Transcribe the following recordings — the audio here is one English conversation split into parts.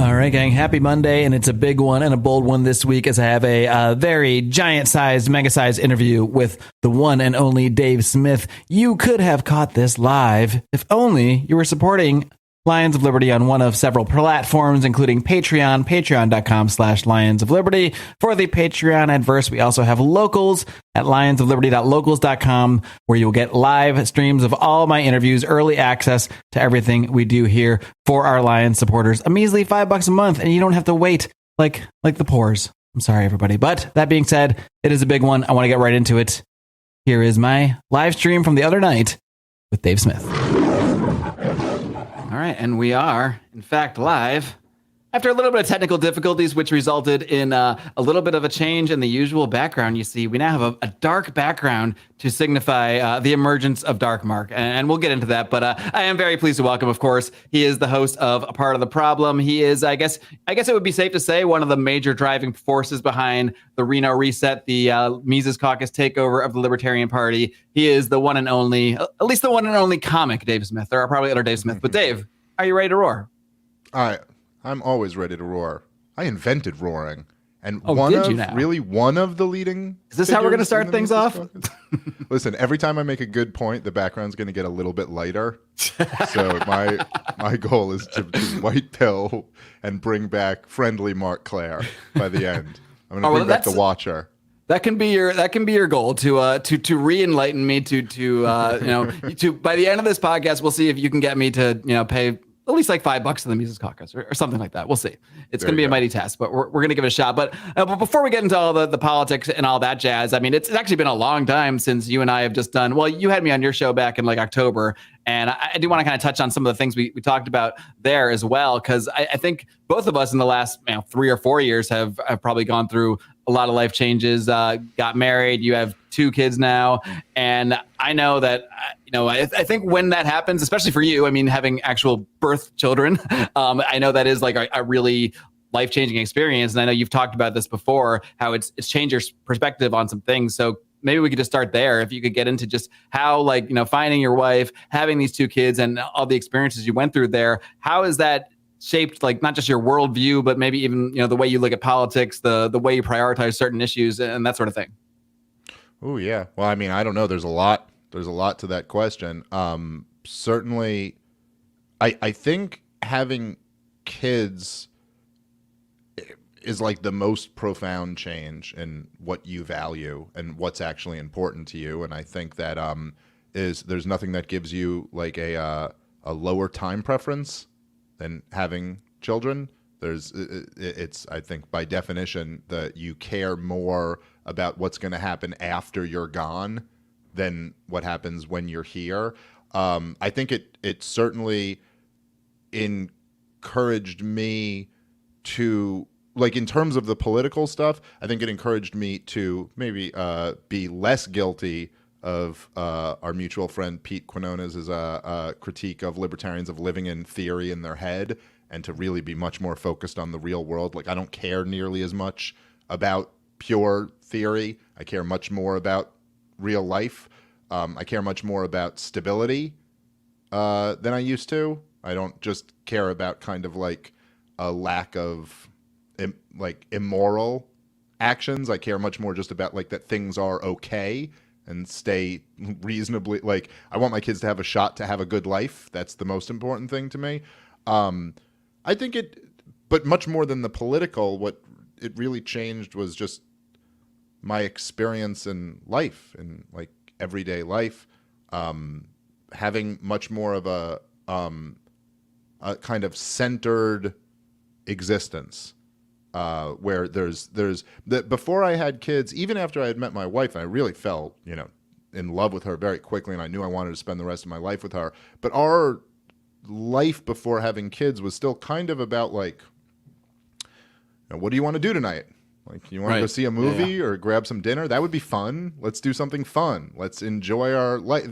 All right, gang. Happy Monday, and it's a big one and a bold one this week as I have a very giant-sized, mega-sized interview with the one and only Dave Smith. You could have caught this live if only you were supporting Lions of Liberty on one of several platforms, including Patreon, patreon.com/Lions of Liberty. For the Patreon adverse, we also have Locals at lionsofliberty.locals.com, where you'll get live streams of all my interviews, early access to everything we do here for our Lions supporters. A measly $5 a month, and you don't have to wait like the pores. I'm sorry, everybody. But that being said, it is a big one. I want to get right into it. Here is my live stream from the other night with Dave Smith. All right, and we are, in fact, live after a little bit of technical difficulties, which resulted in a little bit of a change in the usual background. You see, we now have a dark background to signify the emergence of Dark Marc, and we'll get into that. But I am very pleased to welcome, of course, he is the host of A Part of the Problem. He is, I guess it would be safe to say, one of the major driving forces behind the Reno Reset, the Mises Caucus takeover of the Libertarian Party. He is the one and only, at least the one and only comic Dave Smith. There are probably other Dave Smith, but Dave, are you ready to roar? I'm always ready to roar. I invented roaring. And one of the leading... Is this how we're going to start things off? Listen, every time I make a good point, the background's going to get a little bit lighter. So my goal is to white pill and bring back friendly Marc Claire by the end. I'm going to bring back the Watcher. That can be your goal to re-enlighten me to by the end of this podcast, we'll see if you can get me to pay at least like $5 to the Mises Caucus or something like that. We'll see. It's going to be a mighty test, but we're going to give it a shot. But before we get into all the politics and all that jazz, I mean, it's actually been a long time since you and I have just done, well, you had me on your show back in like October. And I do want to kind of touch on some of the things we talked about there as well, because I think both of us in the last 3 or 4 years have probably gone through a lot of life changes, got married, you have 2 kids now. And I know that, I think when that happens, especially for you, I mean, having actual birth children, I know that is like a really life-changing experience. And I know you've talked about this before, how it's changed your perspective on some things. So maybe we could just start there. If you could get into just how, finding your wife, having these 2 kids and all the experiences you went through there, how is that shaped, not just your worldview, but maybe even, the way you look at politics, the way you prioritize certain issues and that sort of thing? Oh, yeah. Well, I mean, I don't know. There's a lot to that question. Certainly, I think having kids is like the most profound change in what you value and what's actually important to you. And I think that there's nothing that gives you like a lower time preference than having children. It's I think by definition that you care more about what's going to happen after you're gone than what happens when you're here. I think it certainly encouraged me to, in terms of the political stuff, I think it encouraged me to maybe be less guilty of our mutual friend Pete Quinones' critique of libertarians of living in theory in their head, and to really be much more focused on the real world. I don't care nearly as much about pure theory. I care much more about real life. I care much more about stability than I used to. I don't just care about kind of a lack of immoral actions. I care much more just about that things are okay and stay reasonably, I want my kids to have a shot to have a good life. That's the most important thing to me. I think but much more than the political, what it really changed was just my experience in life, in everyday life, having much more of a kind of centered existence, where there's that. Before I had kids, even after I had met my wife, I really fell in love with her very quickly, and I knew I wanted to spend the rest of my life with her. But our life before having kids was still kind of about what do you want to do tonight? You want to go see a movie or grab some dinner? That would be fun. Let's do something fun. Let's enjoy our life.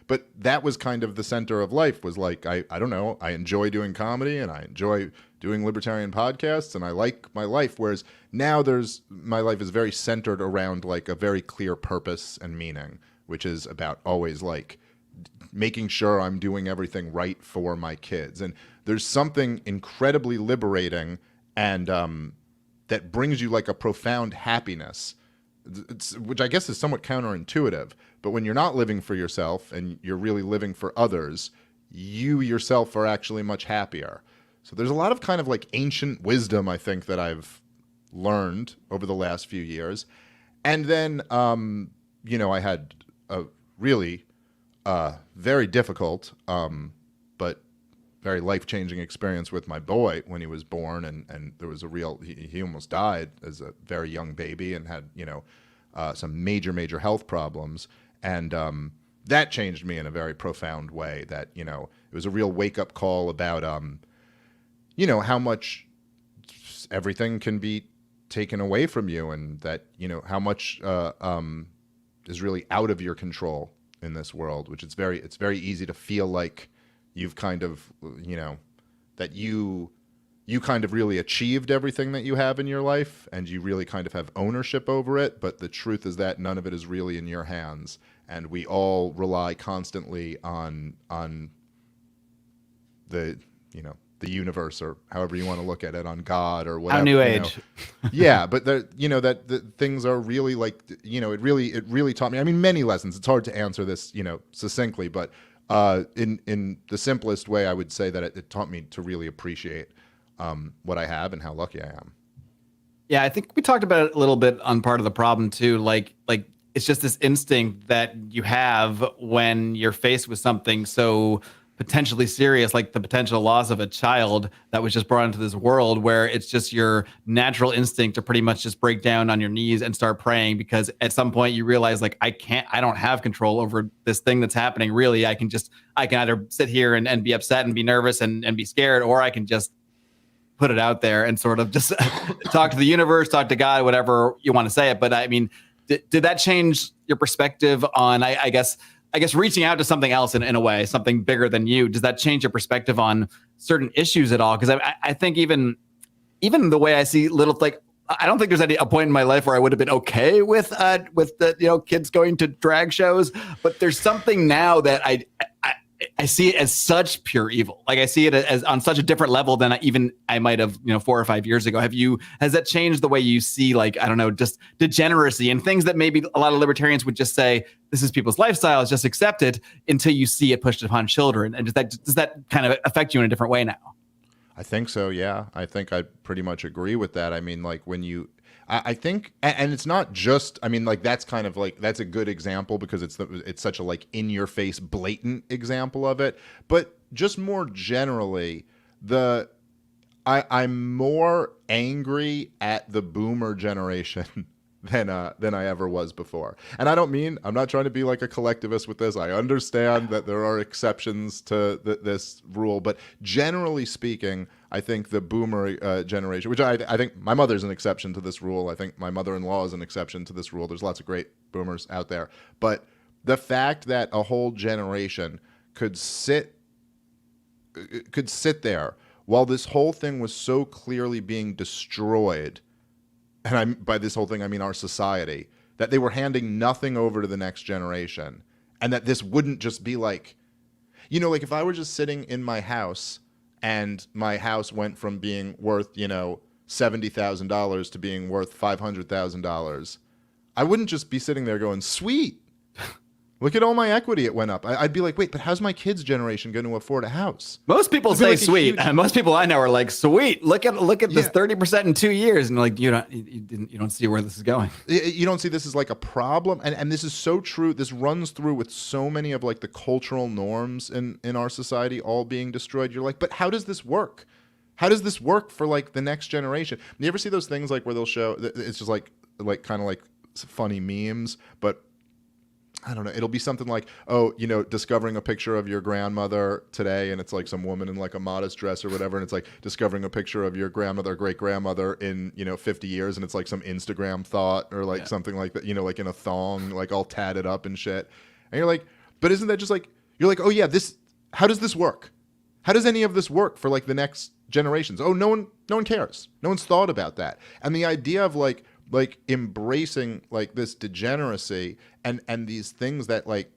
But that was kind of the center of life, was I don't know. I enjoy doing comedy and I enjoy doing libertarian podcasts and I like my life. Whereas now my life is very centered around a very clear purpose and meaning, which is about always making sure I'm doing everything right for my kids. And there's something incredibly liberating and that brings you like a profound happiness, which I guess is somewhat counterintuitive. But when you're not living for yourself and you're really living for others, you yourself are actually much happier. So there's a lot of kind of like ancient wisdom, I think, that I've learned over the last few years. And then, I had a really very difficult but very life-changing experience with my boy when he was born, and there was he almost died as a very young baby and had some major health problems, and that changed me in a very profound way. That it was a real wake-up call about how much everything can be taken away from you, and that how much is really out of your control in this world, which it's very easy to feel like you've kind of that you kind of really achieved everything that you have in your life, and you really kind of have ownership over it. But the truth is that none of it is really in your hands, and we all rely constantly on the the universe, or however you want to look at it, on God or whatever. How new age. Yeah, but that things are really like, it really taught me. I mean, many lessons. It's hard to answer this, succinctly, but in the simplest way, I would say that it taught me to really appreciate what I have and how lucky I am. Yeah, I think we talked about it a little bit on Part of the Problem too. Like it's just this instinct that you have when you're faced with something so potentially serious, like the potential loss of a child that was just brought into this world, where it's just your natural instinct to pretty much just break down on your knees and start praying, because at some point you realize, like, I don't have control over this thing that's happening. Really, I can either sit here and be upset and be nervous and be scared, or I can just put it out there and sort of just talk to the universe, talk to God, whatever you want to say it. But I mean, did that change your perspective on, I guess reaching out to something else in a way, something bigger than you? Does that change your perspective on certain issues at all? Because I think even the way I see little, like, I don't think there's a point in my life where I would have been okay with the kids going to drag shows, but there's something now that I see it as such pure evil. Like, I see it as on such a different level than I might have 4 or 5 years ago. Has that changed the way you see, like, I don't know, just degeneracy and things that maybe a lot of libertarians would just say, this is people's lifestyles, just accept it, until you see it pushed upon children? And does that kind of affect you in a different way now? I think so, yeah. I think I pretty much agree with that. I mean, like, I think, and it's not just, I mean, like, that's kind of like, that's a good example because it's such a, like, in your face, blatant example of it. But just more generally, I'm more angry at the boomer generation than I ever was before. And I'm not trying to be like a collectivist with this. I understand that there are exceptions to this rule, but generally speaking, I think the boomer generation, which I think my mother's an exception to this rule. I think my mother-in-law is an exception to this rule. There's lots of great boomers out there. But the fact that a whole generation could sit there while this whole thing was so clearly being destroyed, and by this whole thing I mean our society, that they were handing nothing over to the next generation, and that this wouldn't just be like, like if I were just sitting in my house and my house went from being worth, $70,000 to being worth $500,000, I wouldn't just be sitting there going, sweet, look at all my equity, it went up. I'd be like, wait, but how's my kids' generation going to afford a house? Most people say like sweet. Most people I know are like, sweet, look at this 30% in 2 years. And like, you don't see where this is going. You don't see this as like a problem. And this is so true. This runs through with so many of like the cultural norms in our society all being destroyed. You're like, but how does this work? How does this work for like the next generation? You ever see those things like where they'll show, it's just like kind of like funny memes, but I don't know. It'll be something like, discovering a picture of your grandmother today, and it's like some woman in like a modest dress or whatever, and it's like discovering a picture of your grandmother, great grandmother in 50 years, and it's like some Instagram thought or like something like that, like in a thong, like all tatted up and shit. And you're like, but isn't that just like, you're like, oh yeah, how does this work? How does any of this work for like the next generations? Oh, no one cares. No one's thought about that. And the idea of like embracing like this degeneracy and these things that like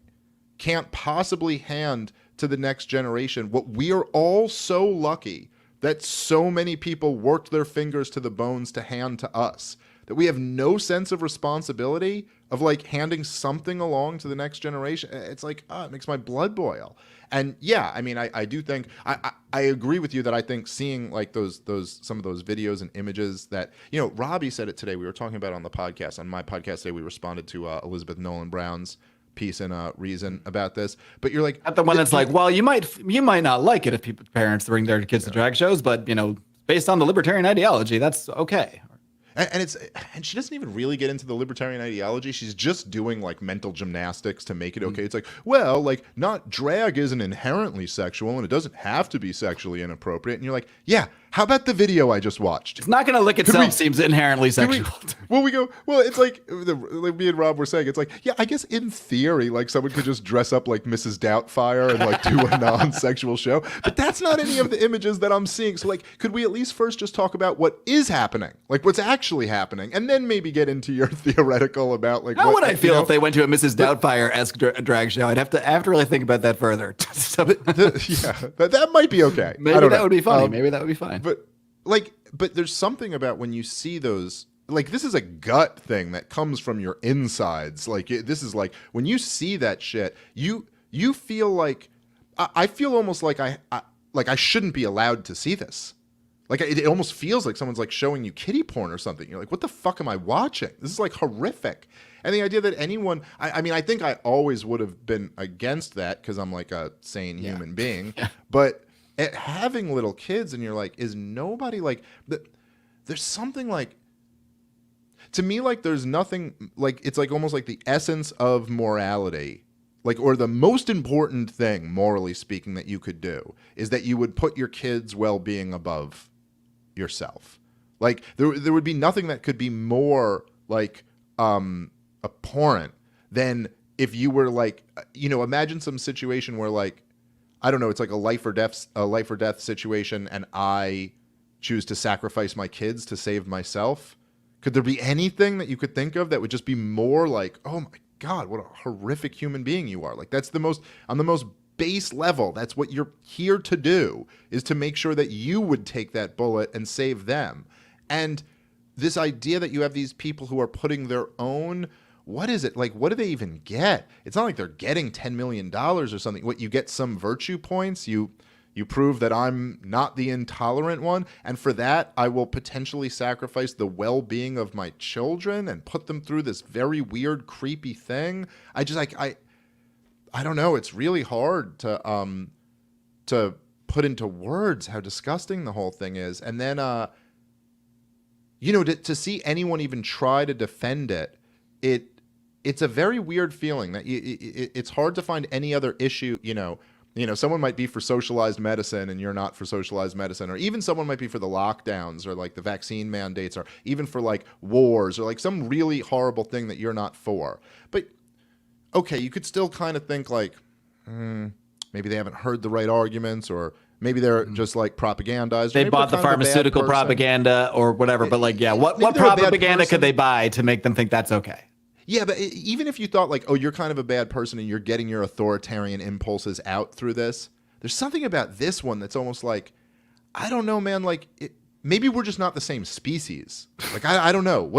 can't possibly hand to the next generation what we are all so lucky that so many people worked their fingers to the bones to hand to us, that we have no sense of responsibility of like handing something along to the next generation. It's like, it makes my blood boil. And yeah, I mean, I do think I agree with you that I think seeing like those some of those videos and images that, you know, Robbie said it today. We were talking about it on the podcast. On my podcast today, we responded to Elizabeth Nolan Brown's piece in Reason about this. But you're like, at the one that's like, well, you might not like it if parents bring their kids to drag shows, but you know, based on the libertarian ideology, that's okay. And she doesn't even really get into the libertarian ideology. She's just doing like mental gymnastics to make it okay. It's like, well, like not drag isn't inherently sexual and it doesn't have to be sexually inappropriate. And you're like, yeah, how about the video I just watched? It's not going to lick itself seems inherently sexual. It's like me and Rob were saying, it's like, yeah, I guess in theory, like someone could just dress up like Mrs. Doubtfire and like do a non-sexual show, but that's not any of the images that I'm seeing. So like, could we at least first just talk about what is happening? Like what's actually happening, and then maybe get into your theoretical about like how would I feel if they went to a Mrs. Doubtfire-esque drag show? I have to really think about that further. That might be okay. Maybe that would be funny. Maybe that would be fine. But there's something about when you see those, like this is a gut thing that comes from your insides. Like this is like when you see that shit, you feel like I feel almost like I shouldn't be allowed to see this. Like it almost feels like someone's like showing you kiddie porn or something. You're like, what the fuck am I watching? This is like horrific. And the idea that anyone, I mean, I think I always would have been against that because I'm like a sane human being. Yeah. But having little kids and you're like, is nobody like, there's something like, to me, like there's nothing, like it's like almost like the essence of morality. Like, or the most important thing, morally speaking, that you could do is that you would put your kids' well-being above yourself. Like there would be nothing that could be more like abhorrent than if you were like, you know, imagine some situation where like, I don't know, it's like a life or death situation, and I choose to sacrifice my kids to save myself. Could there be anything that you could think of that would just be more like, oh my God, what a horrific human being you are? Like that's on the most base level, that's what you're here to do, is to make sure that you would take that bullet and save them. And this idea that you have these people who are putting their own, what is it? Like, what do they even get? It's not like they're getting $10 million or something. What, you get some virtue points, you prove that I'm not the intolerant one, and for that, I will potentially sacrifice the well-being of my children and put them through this very weird, creepy thing. I just like I don't know. It's really hard to put into words how disgusting the whole thing is, and then you know, to see anyone even try to defend it, it's a very weird feeling that it's hard to find any other issue, you know, someone might be for socialized medicine and you're not for socialized medicine, or even someone might be for the lockdowns or like the vaccine mandates, or even for like wars or like some really horrible thing that you're not for. But okay, you could still kind of think like, maybe they haven't heard the right arguments, or maybe they're just like propagandized. They bought the pharmaceutical propaganda or whatever, but like, yeah, what propaganda could they buy to make them think that's okay? Yeah, but even if you thought like, oh, you're kind of a bad person and you're getting your authoritarian impulses out through this, there's something about this one that's almost like, I don't know, man, like maybe we're just not the same species. Like, I don't know.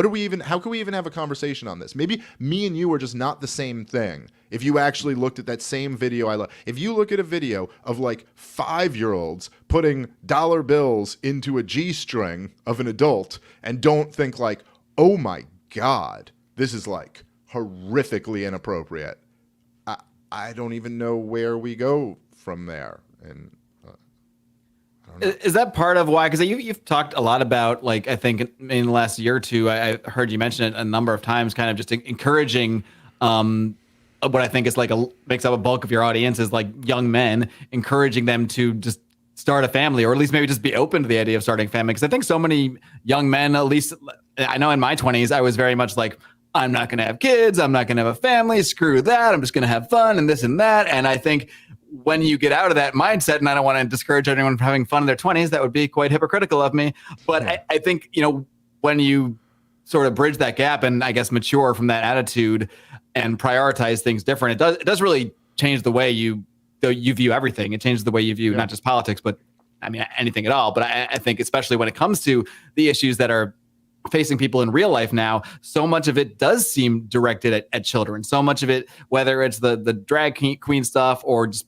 How can we even have a conversation on this? Maybe me and you are just not the same thing. If you actually looked at that same video if you look at a video of like 5-year-olds putting dollar bills into a G-string of an adult and don't think like, oh my God, this is like horrifically inappropriate, I don't even know where we go from there. And I don't know. Is that part of why? Because you've talked a lot about, like, I think in the last year or two, I heard you mention it a number of times, kind of just encouraging what I think is like makes up a bulk of your audience is like young men, encouraging them to just start a family, or at least maybe just be open to the idea of starting a family. Because I think so many young men, at least I know in my 20s, I was very much like, I'm not going to have kids. I'm not going to have a family. Screw that. I'm just going to have fun and this and that. And I think when you get out of that mindset, and I don't want to discourage anyone from having fun in their 20s, that would be quite hypocritical of me. But yeah. I think, you know, when you sort of bridge that gap and I guess mature from that attitude and prioritize things different, it does really change the way you you view everything. It changes the way you view not just politics, but I mean, anything at all. But I think especially when it comes to the issues that are facing people in real life now, so much of it does seem directed at children. So much of it, whether it's the drag queen stuff or just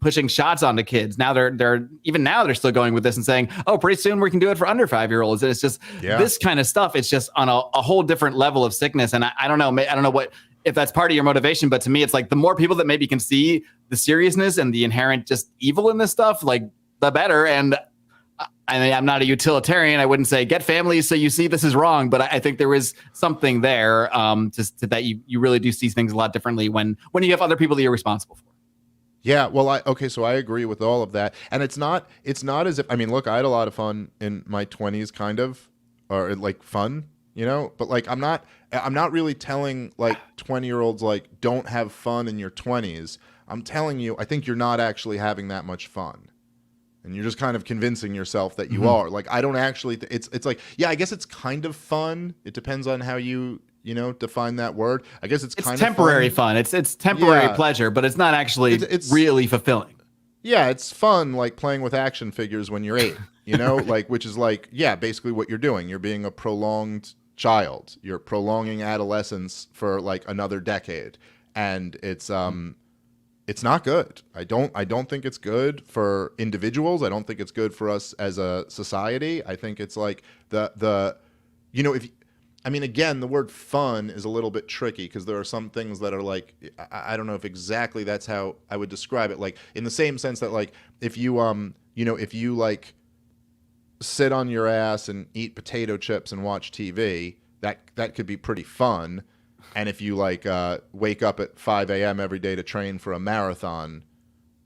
pushing shots onto kids. Now they're still going with this and saying, oh, pretty soon we can do it for under 5-year-olds. And it's just this kind of stuff. It's just on a whole different level of sickness. And I don't know. I don't know if that's part of your motivation, but to me, it's like the more people that maybe can see the seriousness and the inherent just evil in this stuff, like the better. And I mean, I'm not a utilitarian. I wouldn't say get families so you see this is wrong, but I think there is something there just that you really do see things a lot differently when you have other people that you're responsible for. Yeah, well, so I agree with all of that, and it's not as if, I mean, look, I had a lot of fun in my 20s, kind of, or like fun, but like I'm not really telling like 20-year-olds like don't have fun in your 20s. I'm telling you, I think you're not actually having that much fun. And you're just kind of convincing yourself that you are. Like, I don't actually, it's like, yeah, I guess it's kind of fun. It depends on how you define that word. I guess it's kind of temporary fun. It's temporary pleasure, but it's not actually it's really fulfilling. Yeah, it's fun, like playing with action figures when you're 8, like, which is like, yeah, basically what you're doing. You're being a prolonged child. You're prolonging adolescence for like another decade. And it's not good. I don't think it's good for individuals. I don't think it's good for us as a society. I think it's like again, the word fun is a little bit tricky because there are some things that are like, I don't know if exactly that's how I would describe it. Like in the same sense that like if you if you like sit on your ass and eat potato chips and watch TV, that could be pretty fun. And if you like wake up at 5 a.m. every day to train for a marathon,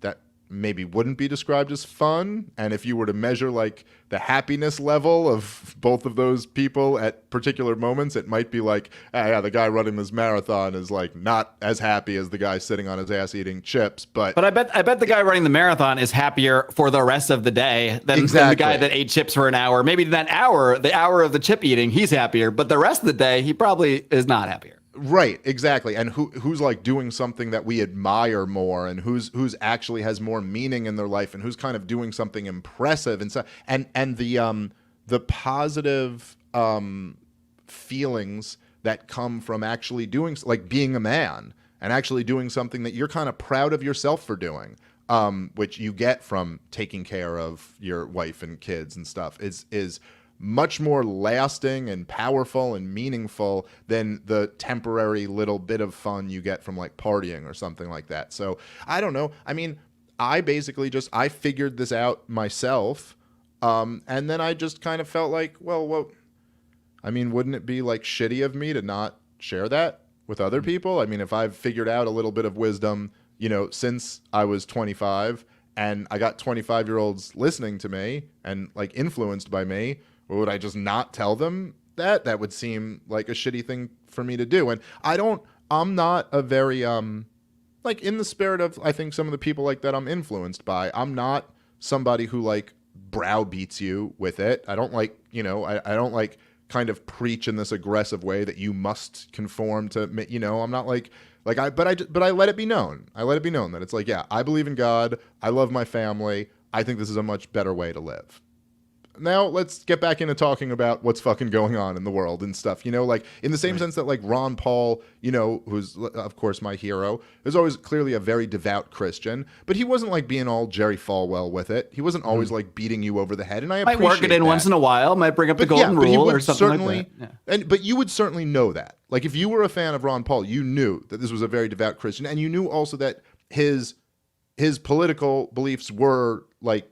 that maybe wouldn't be described as fun. And if you were to measure like the happiness level of both of those people at particular moments, it might be like, the guy running this marathon is like not as happy as the guy sitting on his ass eating chips. But I bet the guy running the marathon is happier for the rest of the day than the guy that ate chips for an hour. Maybe the hour of the chip eating, he's happier, but the rest of the day, he probably is not happier. Right, exactly. And who's like doing something that we admire more, and who's actually has more meaning in their life, and who's kind of doing something impressive, and so and the positive feelings that come from actually doing, like being a man and actually doing something that you're kind of proud of yourself for doing, which you get from taking care of your wife and kids and stuff, is much more lasting and powerful and meaningful than the temporary little bit of fun you get from like partying or something like that. So I don't know. I mean, I basically I figured this out myself. And then I just kind of felt like, well, I mean, wouldn't it be like shitty of me to not share that with other people? I mean, if I've figured out a little bit of wisdom, since I was 25 and I got 25-year-olds listening to me and like influenced by me, or would I just not tell them that? That would seem like a shitty thing for me to do. And I'm not a very, like in the spirit of, I think some of the people like that I'm influenced by, I'm not somebody who like browbeats you with it. I don't like, I don't like kind of preach in this aggressive way that you must conform to, I'm not like but I let it be known. I let it be known that it's like, yeah, I believe in God. I love my family. I think this is a much better way to live. Now let's get back into talking about what's fucking going on in the world and stuff, like in the same sense that like Ron Paul, who's of course my hero, is always clearly a very devout Christian, but he wasn't like being all Jerry Falwell with it. He wasn't always like beating you over the head. And I might work it in that. Once in a while, might bring up the golden rule or something like that. Yeah. But you would certainly know that. Like if you were a fan of Ron Paul, you knew that this was a very devout Christian, and you knew also that his political beliefs were like,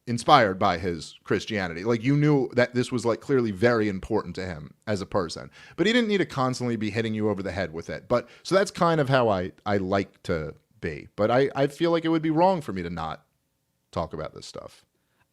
inspired by his Christianity. Like you knew that this was like clearly very important to him as a person, but he didn't need to constantly be hitting you over the head with it. But so that's kind of how I like to be, but I feel like it would be wrong for me to not talk about this stuff.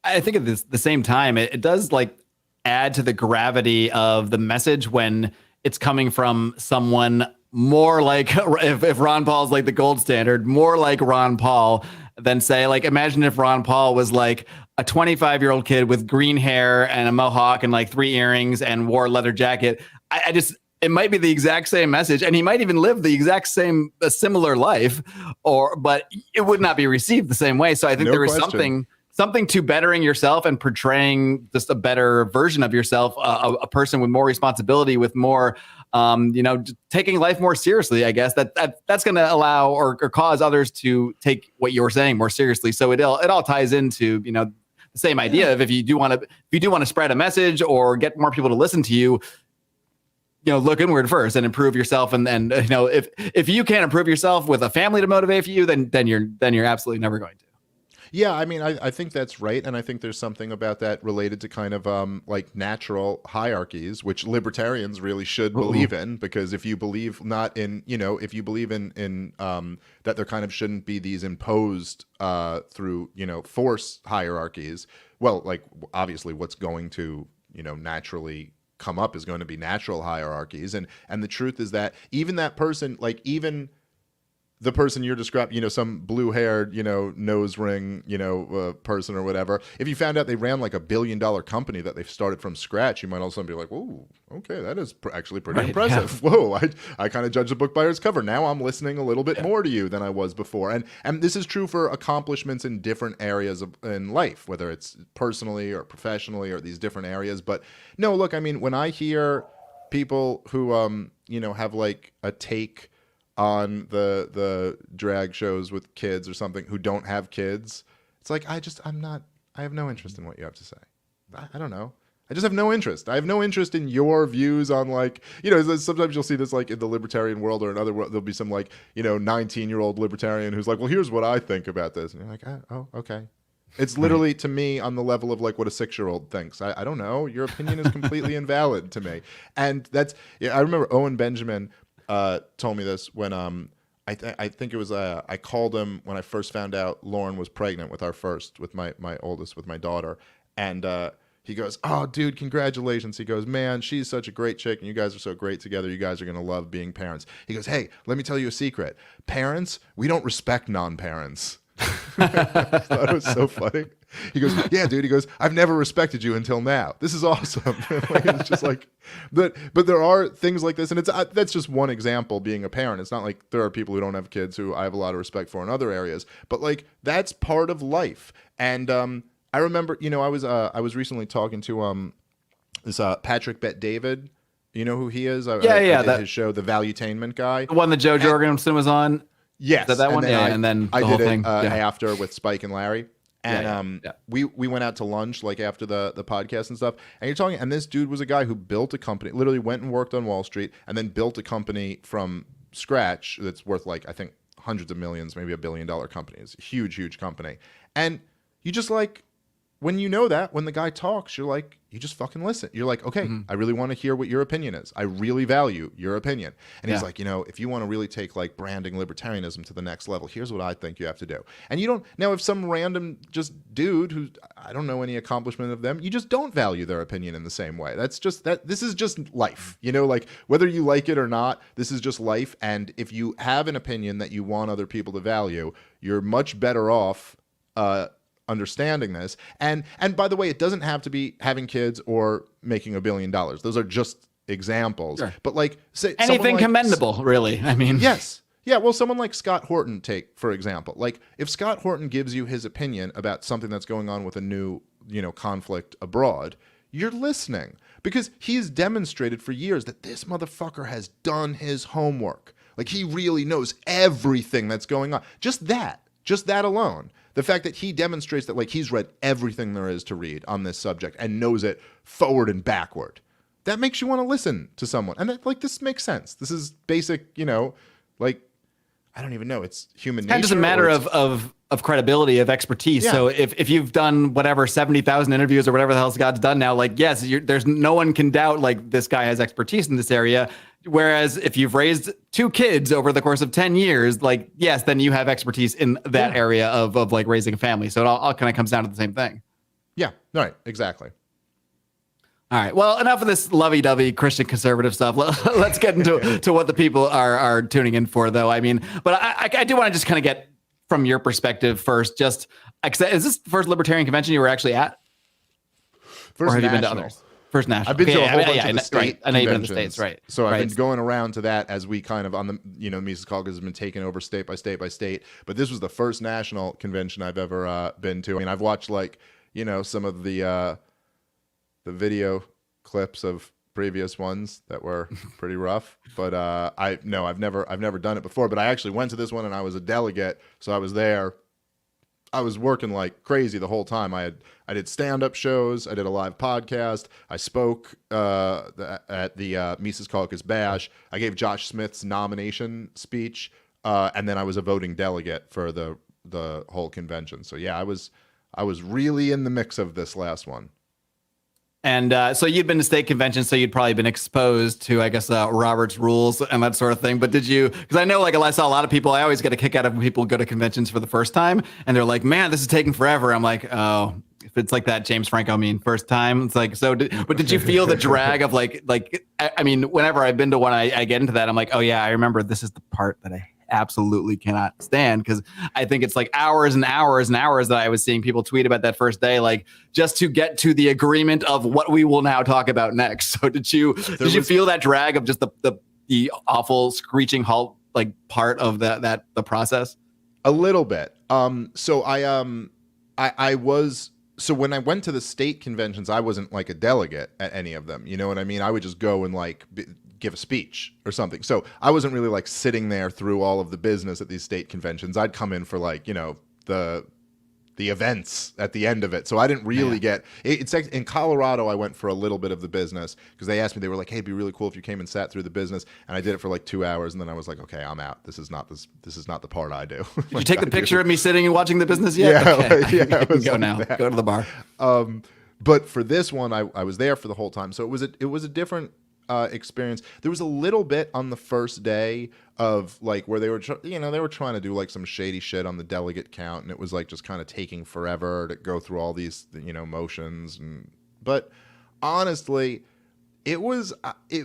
I think at the same time, it does like add to the gravity of the message when it's coming from someone more like, if Ron Paul's like the gold standard, more like Ron Paul than say, like, imagine if Ron Paul was like a 25-year-old kid with green hair and a mohawk and like 3 earrings and wore a leather jacket. I just, it might be the exact same message, and he might even live the exact same, a similar life, but it would not be received the same way. So I think there is something to bettering yourself and portraying just a better version of yourself, a person with more responsibility, with more, taking life more seriously. I guess that's going to allow or cause others to take what you're saying more seriously. So it all ties into, the same idea of if you do want to spread a message or get more people to listen to you, look inward first and improve yourself. And then, if you can't improve yourself with a family to motivate you, then you're absolutely never going to. Yeah, I mean, I think that's right. And I think there's something about that related to kind of like natural hierarchies, which libertarians really should believe in, because if you believe not in, if you believe in that there kind of shouldn't be these imposed through, force hierarchies, well, like obviously what's going to, naturally come up is going to be natural hierarchies. And the truth is that even that person, like even the person you're describing, some blue-haired, nose ring, person or whatever, if you found out they ran like $1 billion company that they've started from scratch, you might also be like, "Whoa, okay, that is actually pretty impressive." Yeah. Whoa, I kind of judge the book by its cover. Now I'm listening a little bit more to you than I was before. And this is true for accomplishments in different areas in life, whether it's personally or professionally or these different areas. But no, look, I mean, when I hear people who, have like a take on the drag shows with kids or something who don't have kids, it's like I have no interest in what you have to say. I don't know. I just have no interest. I have no interest in your views on, like, sometimes you'll see this like in the libertarian world or another world, there'll be some like, 19-year-old libertarian who's like, well, here's what I think about this. And you're like, oh, okay. It's literally to me on the level of like what a 6-year-old thinks. I don't know. Your opinion is completely invalid to me. And I remember Owen Benjamin told me this when I think it was I called him when I first found out Lauren was pregnant with my oldest, with my daughter, and he goes, "Oh, dude, congratulations." He goes, "Man, she's such a great chick, and you guys are so great together. You guys are gonna love being parents." He goes, "Hey, let me tell you a secret. Parents, we don't respect non-parents." I thought it was so funny. He goes, "Yeah, dude." He goes, "I've never respected you until now. This is awesome." Like, it's just like, but there are things like this, and that's just one example. Being a parent, it's not like there are people who don't have kids who I have a lot of respect for in other areas, but like that's part of life. And I remember, I was recently talking to this Patrick Bet-David. You know who he is? I did his show, The Valuetainment Guy, the one that Joe Jorgensen was on. Yes, that one. And then I the did whole thing. After with Spike and Larry. And we went out to lunch like after the podcast and stuff. And you're talking, and this dude was a guy who built a company, literally went and worked on Wall Street, and then built a company from scratch that's worth like, I think, hundreds of millions, maybe $1 billion company. It's a huge, huge company. And you just like, when when the guy talks, you're like, you just fucking listen. You're like, okay, I really want to hear what your opinion is. I really value your opinion. And he's like, if you want to really take like branding libertarianism to the next level, here's what I think you have to do. And you don't, now if some random just dude who, I don't know any accomplishment of them, you just don't value their opinion in the same way. That's just this is just life, like whether you like it or not, this is just life. And if you have an opinion that you want other people to value, you're much better off, understanding this. And by the way, it doesn't have to be having kids or making $1 billion. Those are just examples. Sure. But like, say anything commendable, really. I mean, yes. Yeah. Well, someone like Scott Horton, for example, like if Scott Horton gives you his opinion about something that's going on with a new, conflict abroad, you're listening because he's demonstrated for years that this motherfucker has done his homework. Like he really knows everything that's going on. Just that alone. The fact that he demonstrates that like he's read everything there is to read on this subject and knows it forward and backward, that makes you want to listen to someone. And like this makes sense. This is basic, like I don't even know. It's human nature. It doesn't matter of credibility, of expertise. Yeah. So if you've done whatever 70,000 interviews or whatever the hell God's done now, like yes, there's no one can doubt like this guy has expertise in this area. Whereas if you've raised 2 kids over the course of 10 years, like, yes, then you have expertise in that area of like raising a family. So it all kind of comes down to the same thing. Yeah, right. Exactly. All right. Well, enough of this lovey-dovey Christian conservative stuff. Let's get into what the people are tuning in for, though. I mean, but I do want to just kind of get from your perspective first. Just is this the first Libertarian convention you were actually at? First or have national. You been to others? First national. I've been to a whole bunch yeah, of the state right. I know you've been to the conventions. states, right? So I've right. been going around to that as we kind of on the Mises Caucus has been taken over state by state by state. But this was the first national convention I've ever been to. I mean, I've watched like some of the video clips of previous ones that were pretty rough. But I've never done it before. But I actually went to this one and I was a delegate, so I was there. I was working like crazy the whole time. I did stand-up shows. I did a live podcast. I spoke at the Mises Caucus Bash. I gave Josh Smith's nomination speech, and then I was a voting delegate for the whole convention. So yeah, I was really in the mix of this last one. And so you'd been to state conventions, so you'd probably been exposed to, I guess, Robert's rules and that sort of thing. But did you, because I know, like, I saw a lot of people, I always get a kick out of when people go to conventions for the first time, and they're like, man, this is taking forever. I'm like, oh, if it's like that James Franco meme, first time, it's like, so, but did you feel the drag of like, I mean, whenever I've been to one, I get into that, I'm like, oh yeah, I remember this is the part that I absolutely cannot stand, because I think it's like hours and hours and hours that I was seeing people tweet about that first day, like just to get to the agreement of what we will now talk about next. So did you feel that drag of just the awful screeching halt like part of the process? A little bit. So I was. So when I went to the state conventions, I wasn't like a delegate at any of them. You know what I mean? I would just go and like give a speech or something. So I wasn't really like sitting there through all of the business at these state conventions. I'd come in for like, the events at the end of it. So I didn't really get it's like in Colorado. I went for a little bit of the business because they asked me, they were like, hey, it'd be really cool if you came and sat through the business. And I did it for like 2 hours. And then I was like, okay, I'm out. This is not the part I do. Did you take the picture of me sitting and watching the business yet? Yeah. Okay. Yeah. I can go now. That. Go to the bar. But for this one, I was there for the whole time. So it was a different experience. There was a little bit on the first day of like where they were trying to do like some shady shit on the delegate count, and it was like just kind of taking forever to go through all these motions. But honestly, it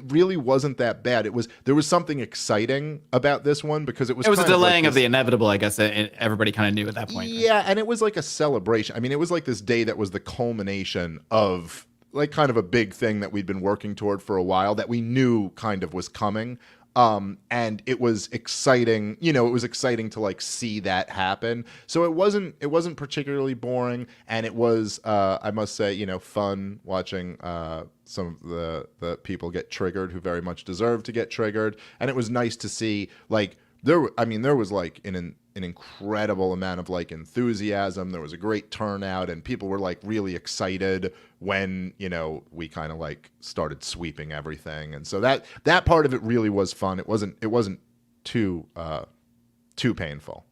really wasn't that bad. There was something exciting about this one because it was a delaying of the inevitable, I guess. Everybody kind of knew at that point. Yeah, and it was like a celebration. I mean, it was like this day that was the culmination of like kind of a big thing that we'd been working toward for a while that we knew kind of was coming. And it was exciting, it was exciting to like see that happen. So it wasn't particularly boring. And it was, I must say, fun watching, some of the people get triggered who very much deserve to get triggered. And it was nice to see like, there was like an incredible amount of like enthusiasm. There was a great turnout and people were like really excited when, we kind of like started sweeping everything. And so that part of it really was fun. It wasn't too painful.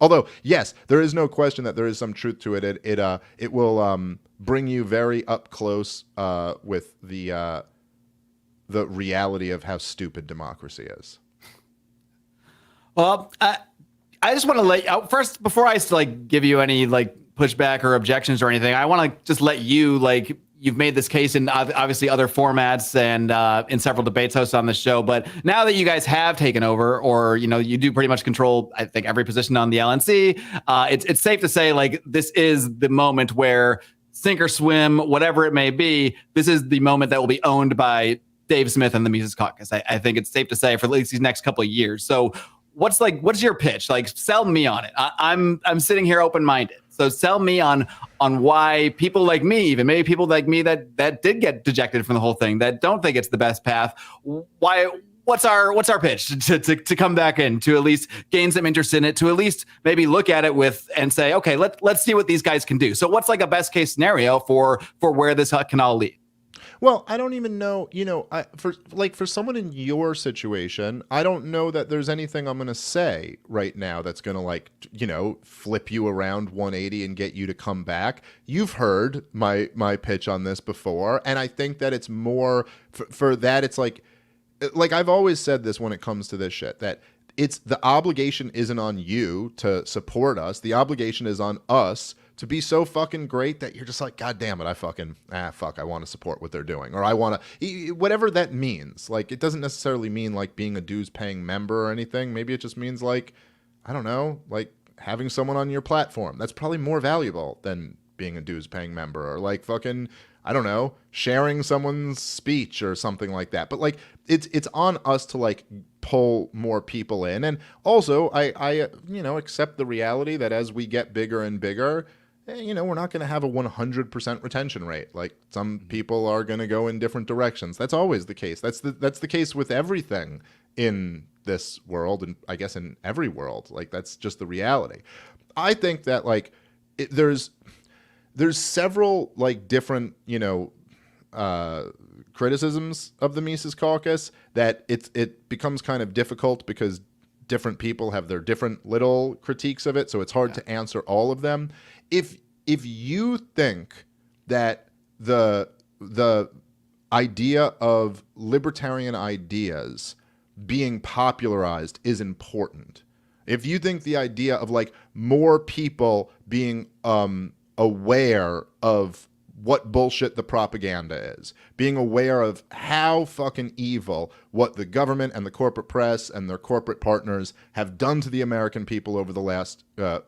Although, yes, there is no question that there is some truth to it. It will bring you very up close with the reality of how stupid democracy is. Well, I just want to let you first, before I like give you any like pushback or objections or anything, I want to just let you, like, you've made this case in obviously other formats and in several debates hosts on the show. But now that you guys have taken over, or you do pretty much control, I think, every position on the LNC, it's safe to say like this is the moment where sink or swim, whatever it may be, this is the moment that will be owned by Dave Smith and the Mises Caucus. I think it's safe to say for at least these next couple of years. So what's your pitch? Like, sell me on it. I'm sitting here open-minded. So sell me on why people like me, even maybe people like me that did get dejected from the whole thing, that don't think it's the best path. What's our pitch to come back in, to at least gain some interest in it, to at least maybe look at it and say, okay, let's see what these guys can do. So what's like a best case scenario for where this can all lead? Well, I don't even know, for someone in your situation, I don't know that there's anything I'm going to say right now that's going to flip you around 180 and get you to come back. You've heard my pitch on this before. And I think that it's more for that. It's like I've always said this when it comes to this shit, that it's the obligation isn't on you to support us. The obligation is on us to be so fucking great that you're just like, God damn it, I want to support what they're doing. Or I want to, whatever that means. Like, it doesn't necessarily mean like being a dues paying member or anything. Maybe it just means like, I don't know, like having someone on your platform. That's probably more valuable than being a dues paying member, or like fucking, I don't know, sharing someone's speech or something like that. But like it's on us to like pull more people in. And also I accept the reality that as we get bigger and bigger, we're not going to have a 100% retention rate. Like some people are going to go in different directions. That's always the case. That's the case with everything in this world, and I guess in every world. Like that's just the reality. I think that like there's several like different criticisms of the Mises Caucus that it becomes kind of difficult because different people have their different little critiques of it, so it's hard to answer all of them. If you think that the idea of libertarian ideas being popularized is important, if you think the idea of like more people being aware of what bullshit the propaganda is, being aware of how fucking evil what the government and the corporate press and their corporate partners have done to the American people over the last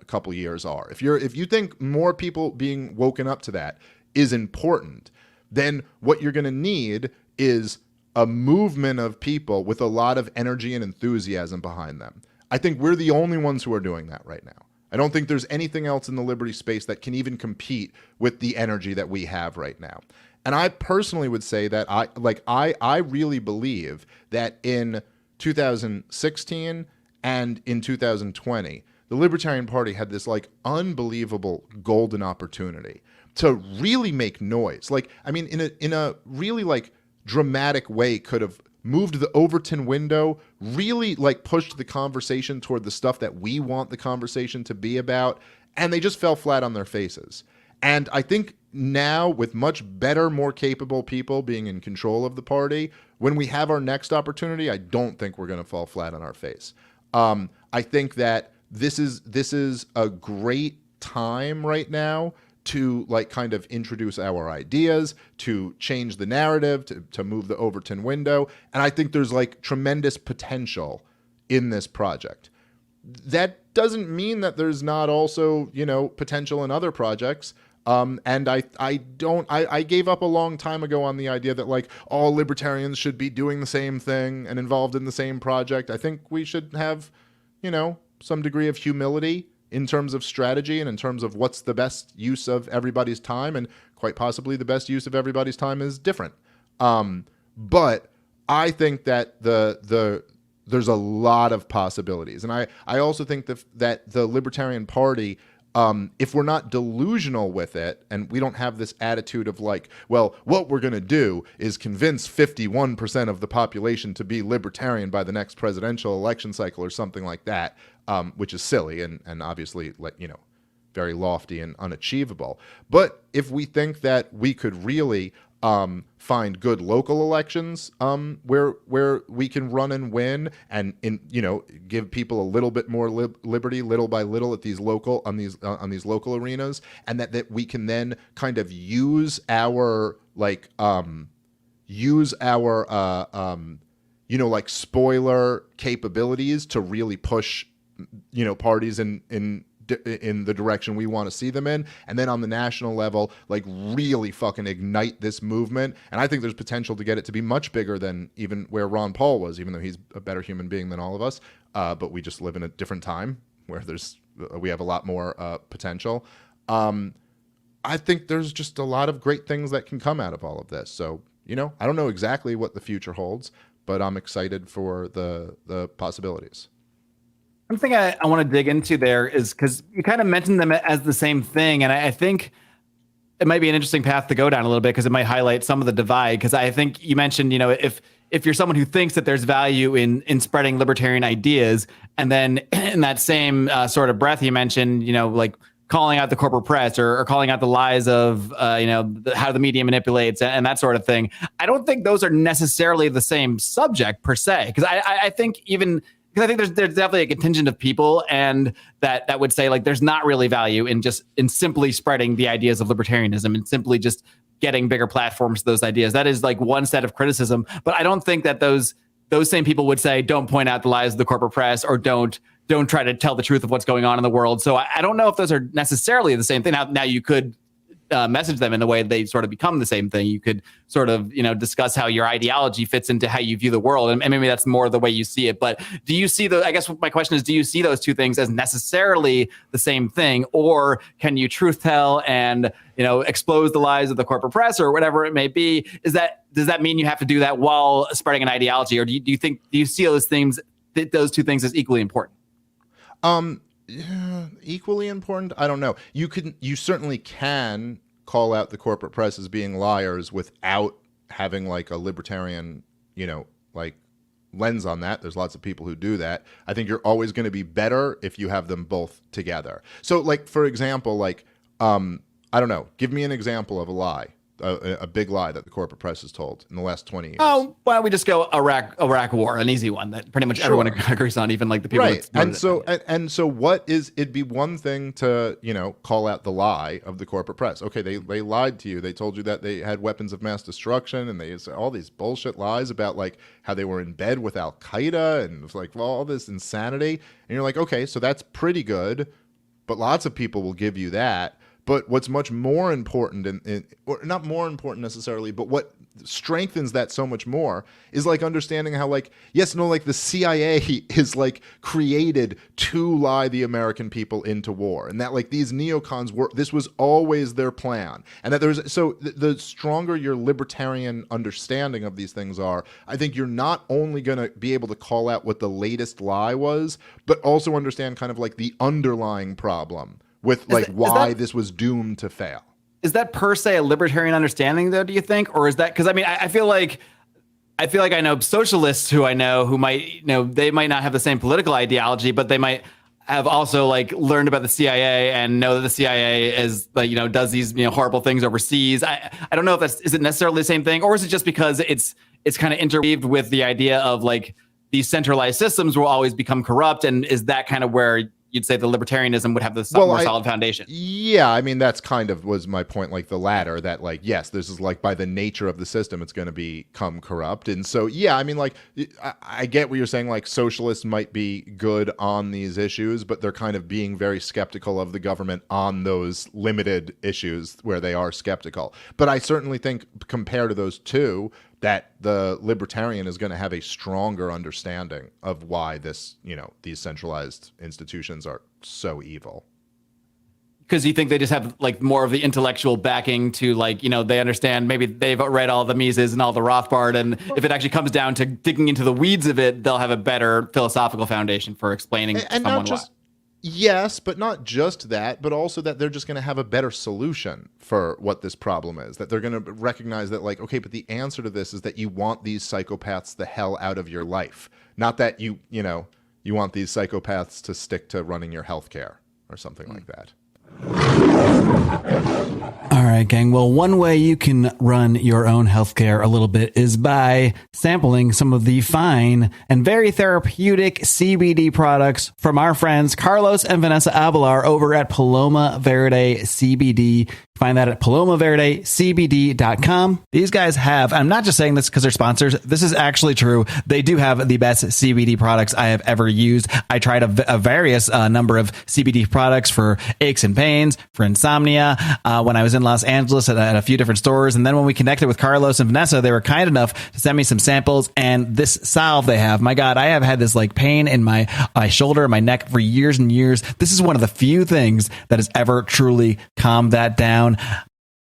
couple years are. If you think more people being woken up to that is important, then what you're going to need is a movement of people with a lot of energy and enthusiasm behind them. I think we're the only ones who are doing that right now. I don't think there's anything else in the liberty space that can even compete with the energy that we have right now. And I personally would say that I really believe that in 2016 and in 2020, the Libertarian Party had this like unbelievable golden opportunity to really make noise. Like, I mean, in a really like dramatic way, could have moved the Overton window, really like pushed the conversation toward the stuff that we want the conversation to be about, and they just fell flat on their faces. And I think now, with much better, more capable people being in control of the party, when we have our next opportunity, I don't think we're going to fall flat on our face. I think that this is a great time right now to like kind of introduce our ideas, to change the narrative, to move the Overton window. And I think there's like tremendous potential in this project. That doesn't mean that there's not also, potential in other projects. And I gave up a long time ago on the idea that like all libertarians should be doing the same thing and involved in the same project. I think we should have, some degree of humility in terms of strategy and in terms of what's the best use of everybody's time, and quite possibly the best use of everybody's time is different. But I think that there's a lot of possibilities. And I also think that the Libertarian Party, if we're not delusional with it, and we don't have this attitude of like, well, what we're going to do is convince 51% of the population to be libertarian by the next presidential election cycle or something like that, which is silly and obviously, very lofty and unachievable. But if we think that we could really find good local elections where we can run and win, and give people a little bit more liberty little by little at these local on these local arenas, and that we can then kind of use our spoiler capabilities to really push parties in the direction we want to see them in, and then on the national level, like really fucking ignite this movement. And I think there's potential to get it to be much bigger than even where Ron Paul was, even though he's a better human being than all of us. But we just live in a different time where we have a lot more potential. I think there's just a lot of great things that can come out of all of this. So, I don't know exactly what the future holds, but I'm excited for the possibilities. One thing I want to dig into there is because you kind of mentioned them as the same thing. And I think it might be an interesting path to go down a little bit because it might highlight some of the divide. Because I think you mentioned, if you're someone who thinks that there's value in spreading libertarian ideas, and then in that same sort of breath, you mentioned, like calling out the corporate press or calling out the lies of, how the media manipulates and that sort of thing. I don't think those are necessarily the same subject per se. Because I think because I think there's definitely a contingent of people and that would say like there's not really value in simply spreading the ideas of libertarianism and simply just getting bigger platforms to those ideas. That is like one set of criticism. But I don't think that those same people would say don't point out the lies of the corporate press or don't try to tell the truth of what's going on in the world. So I don't know if those are necessarily the same thing. Now you could message them in the way they sort of become the same thing. You could sort of, discuss how your ideology fits into how you view the world. And maybe that's more the way you see it. But do you see I guess my question is, do you see those two things as necessarily the same thing? Or can you truth tell and, expose the lies of the corporate press or whatever it may be? Does that mean you have to do that while spreading an ideology? Or do you see those two things as equally important? Yeah, equally important. I don't know. You certainly can call out the corporate press as being liars without having like a libertarian, like lens on that. There's lots of people who do that. I think you're always going to be better if you have them both together. So like, for example, like, I don't know, give me an example of a lie. A big lie that the corporate press has told in the last 20 years. Oh, why don't we just go Iraq war, an easy one that pretty much everyone agrees on, even like the people. Right. And so it'd be one thing to, call out the lie of the corporate press. Okay, they lied to you. They told you that they had weapons of mass destruction, and they said all these bullshit lies about like how they were in bed with Al Qaeda, and it was like, well, all this insanity. And you're like, okay, so that's pretty good, but lots of people will give you that. But what's much more important, or not more important necessarily, but what strengthens that so much more is like understanding how like, like the CIA is like created to lie the American people into war. And that like these neocons this was always their plan. And that the stronger your libertarian understanding of these things are, I think you're not only going to be able to call out what the latest lie was, but also understand kind of like the underlying problem with like why this was doomed to fail. Is that per se a libertarian understanding though, do you think? Or is that, because I mean, I feel like I know socialists who might, they might not have the same political ideology, but they might have also like learned about the CIA and know that the CIA is like, does these, horrible things overseas. I don't know if is it necessarily the same thing, or is it just because it's kind of interweaved with the idea of like these centralized systems will always become corrupt? And is that kind of where you'd say the libertarianism would have the more solid foundation? Yeah, I mean, that's kind of was my point, like the latter, that like, yes, this is like by the nature of the system, it's going to become corrupt. And so, yeah, I mean, like, I get what you're saying, like socialists might be good on these issues, but they're kind of being very skeptical of the government on those limited issues where they are skeptical. But I certainly think compared to those two, that the libertarian is going to have a stronger understanding of why these centralized institutions are so evil. Because you think they just have like more of the intellectual backing to like, they understand, maybe they've read all the Mises and all the Rothbard. And if it actually comes down to digging into the weeds of it, they'll have a better philosophical foundation for explaining to someone why. Yes, but not just that, but also that they're just going to have a better solution for what this problem is. That they're going to recognize that like, okay, but the answer to this is that you want these psychopaths the hell out of your life. Not that you want these psychopaths to stick to running your healthcare or something like that. All right, gang. Well, one way you can run your own healthcare a little bit is by sampling some of the fine and very therapeutic CBD products from our friends Carlos and Vanessa Avalar over at Paloma Verde CBD. Find that at palomaverdecbd.com. These guys have, I'm not just saying this because they're sponsors. This is actually true. They do have the best CBD products I have ever used. I tried a various number of CBD products for aches and pains, for insomnia, when I was in Los Angeles at a few different stores. And then when we connected with Carlos and Vanessa, they were kind enough to send me some samples. And this salve they have, my God, I have had this like pain in my shoulder, my neck for years and years. This is one of the few things that has ever truly calmed that down.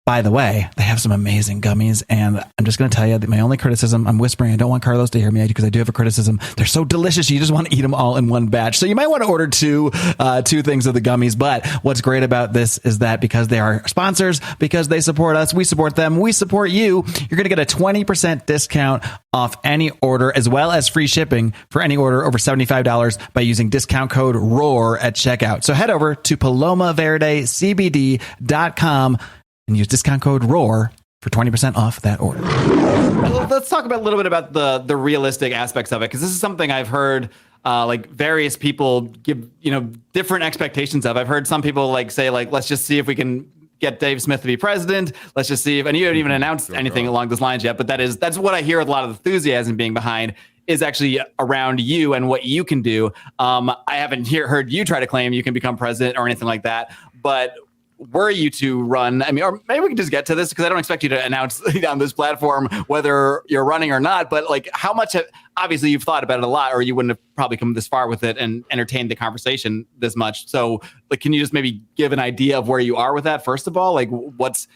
By the way, they have some amazing gummies, and I'm just going to tell you that my only criticism, I'm whispering, I don't want Carlos to hear me because I do have a criticism. They're so delicious, you just want to eat them all in one batch. So you might want to order two things of the gummies. But what's great about this is that because they are sponsors, because they support us, we support them, we support you, you're going to get a 20% discount off any order, as well as free shipping for any order over $75 by using discount code ROAR at checkout. So head over to palomaverdecbd.com and use discount code ROAR for 20% off that order. Let's talk a little bit about the realistic aspects of it, because this is something I've heard like various people give different expectations of. I've heard some people like say like, let's just see if we can get Dave Smith to be president. Let's just see if, and you haven't even announced anything along those lines yet, but that's what I hear with a lot of enthusiasm being behind is actually around you and what you can do. I haven't heard you try to claim you can become president or anything like that, but were you to run, I mean, or maybe we can just get to this because I don't expect you to announce on this platform whether you're running or not, but like how much, obviously you've thought about it a lot or you wouldn't have probably come this far with it and entertained the conversation this much. So like, can you just maybe give an idea of where you are with that? First of all, like what's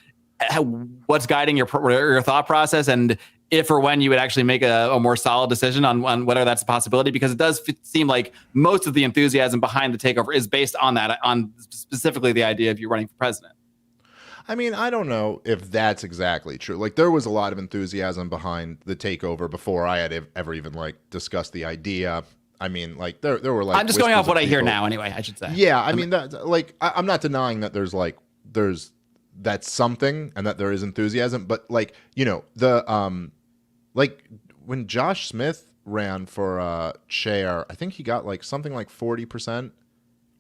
guiding your thought process, and if or when you would actually make a more solid decision on whether that's a possibility, because it does seem like most of the enthusiasm behind the takeover is based on that, on specifically the idea of you running for president. I mean, I don't know if that's exactly true. Like, there was a lot of enthusiasm behind the takeover before I had ever even like discussed the idea. I mean, like there were like, I'm just going off what I hear now anyway, I should say. Yeah, I mean, that, like I'm not denying that that's something and that there is enthusiasm, but like, you know, the like when Josh Smith ran for chair, I think he got like something like 40%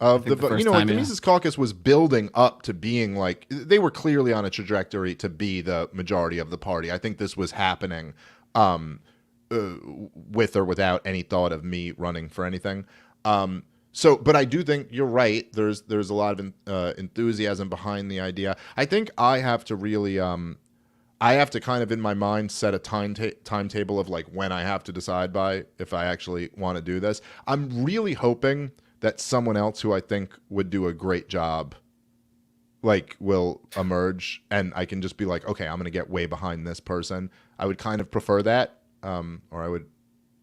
of the vote. You know, like the Mises Caucus was building up to being like, they were clearly on a trajectory to be the majority of the party. I think this was happening with or without any thought of me running for anything. So, but I do think you're right. There's a lot of enthusiasm behind the idea. I think I have to really, I have to kind of in my mind set a timetable of like when I have to decide by if I actually want to do this. I'm really hoping that someone else who I think would do a great job, like, will emerge, and I can just be like, okay, I'm going to get way behind this person. I would kind of prefer that, or I would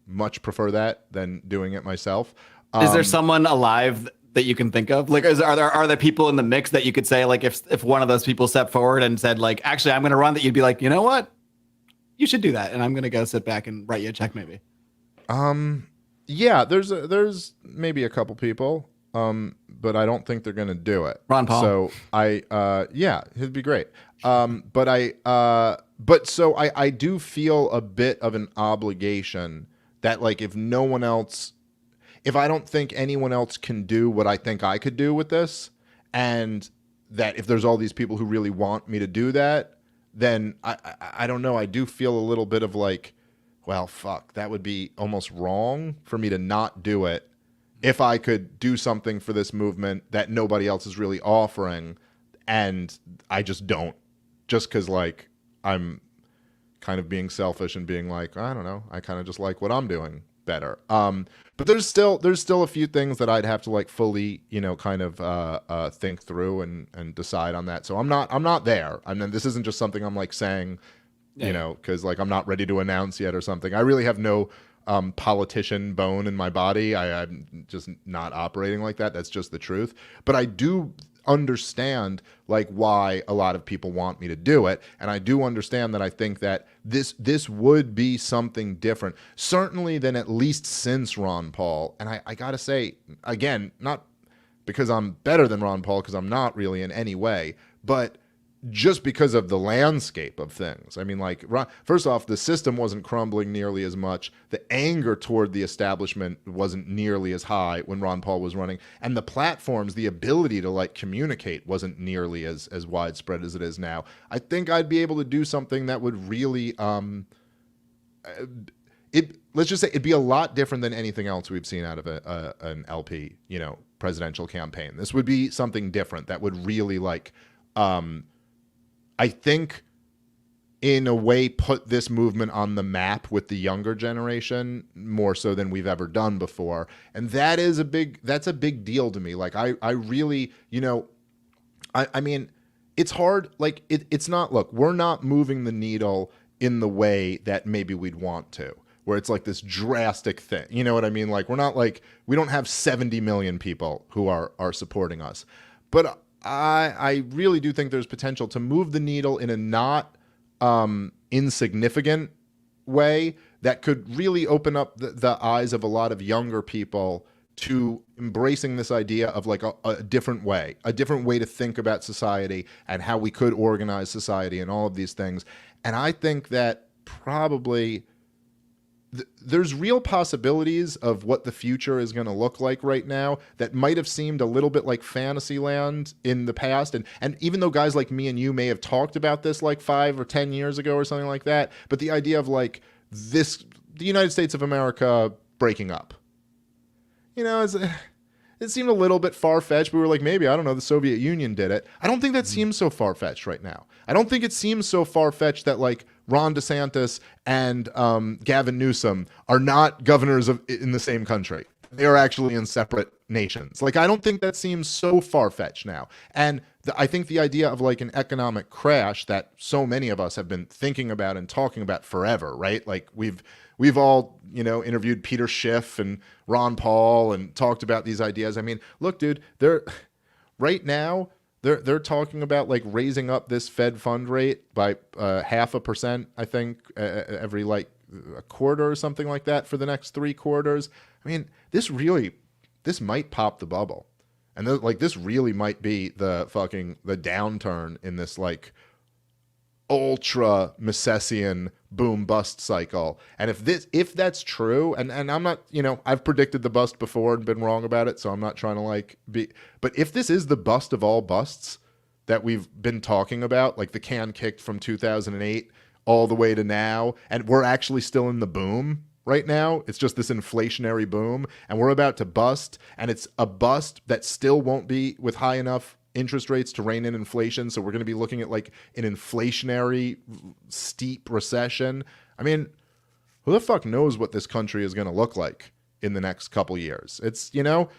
much prefer that than doing it myself. Is there someone alive that you can think of? Like, are there people in the mix that you could say, like, if one of those people stepped forward and said, like, actually, I'm going to run, that you'd be like, you know what? You should do that, and I'm going to go sit back and write you a check, maybe. Yeah, there's maybe a couple people, but I don't think they're going to do it. Ron Paul. So yeah, it'd be great. But I do feel a bit of an obligation that, like, if I don't think anyone else can do what I think I could do with this, and that if there's all these people who really want me to do that, then I don't know. I do feel a little bit of like, well, fuck, that would be almost wrong for me to not do it if I could do something for this movement that nobody else is really offering, and I just don't, just because, like, I'm kind of being selfish and being like, I don't know, I kind of just like what I'm doing better. But there's still a few things that I'd have to like fully, you know, kind of think through and decide on that. So I'm not there. I mean, this isn't just something I'm like saying, you know, because like I'm not ready to announce yet or something. I really have no politician bone in my body. I'm just not operating like that. That's just the truth. But I do understand like why a lot of people want me to do it, and I do understand that I think that this would be something different, certainly than at least since Ron Paul. And I gotta say, again, not because I'm better than Ron Paul, because I'm not really in any way, but just because of the landscape of things. I mean, like, first off, the system wasn't crumbling nearly as much. The anger toward the establishment wasn't nearly as high when Ron Paul was running. And the platforms, the ability to, like, communicate wasn't nearly as widespread as it is now. I think I'd be able to do something that would really, let's just say it'd be a lot different than anything else we've seen out of an LP, you know, presidential campaign. This would be something different that would really, like, I think, in a way, put this movement on the map with the younger generation more so than we've ever done before. And that's a big deal to me. Like, I really, you know, I mean, it's hard. Like, it's not, look, we're not moving the needle in the way that maybe we'd want to, where it's like this drastic thing. You know what I mean? Like, we're not like, we don't have 70 million people who are supporting us. But I really do think there's potential to move the needle in a not insignificant way that could really open up the eyes of a lot of younger people to embracing this idea of like a different way to think about society and how we could organize society and all of these things. And I think that probably there's real possibilities of what the future is going to look like right now that might have seemed a little bit like fantasy land in the past. And even though guys like me and you may have talked about this like 5 or 10 years ago or something like that, but the idea of like the United States of America breaking up, you know, it seemed a little bit far-fetched. We were like, maybe, I don't know, the Soviet Union did it. I don't think that seems so far-fetched right now. I don't think it seems so far-fetched that like Ron DeSantis and Gavin Newsom are not governors in the same country. They are actually in separate nations. Like, I don't think that seems so far-fetched now. And I think the idea of like an economic crash that so many of us have been thinking about and talking about forever, right? Like we've all, you know, interviewed Peter Schiff and Ron Paul and talked about these ideas. I mean, look, dude, right now they're talking about like raising up this Fed fund rate by 0.5%, I think, every like a quarter or something like that for the next 3 quarters. I mean, this might pop the bubble. And this really might be the downturn in this like ultra Misesian boom bust cycle. And if that's true, and I'm not, you know, I've predicted the bust before and been wrong about it, so I'm not trying to like but if this is the bust of all busts that we've been talking about, like the can kicked from 2008 all the way to now, and we're actually still in the boom right now, it's just this inflationary boom, and we're about to bust, and it's a bust that still won't be with high enough interest rates to rein in inflation, so we're going to be looking at like an inflationary steep recession. I mean, who the fuck knows what this country is going to look like in the next couple years? It's, you know,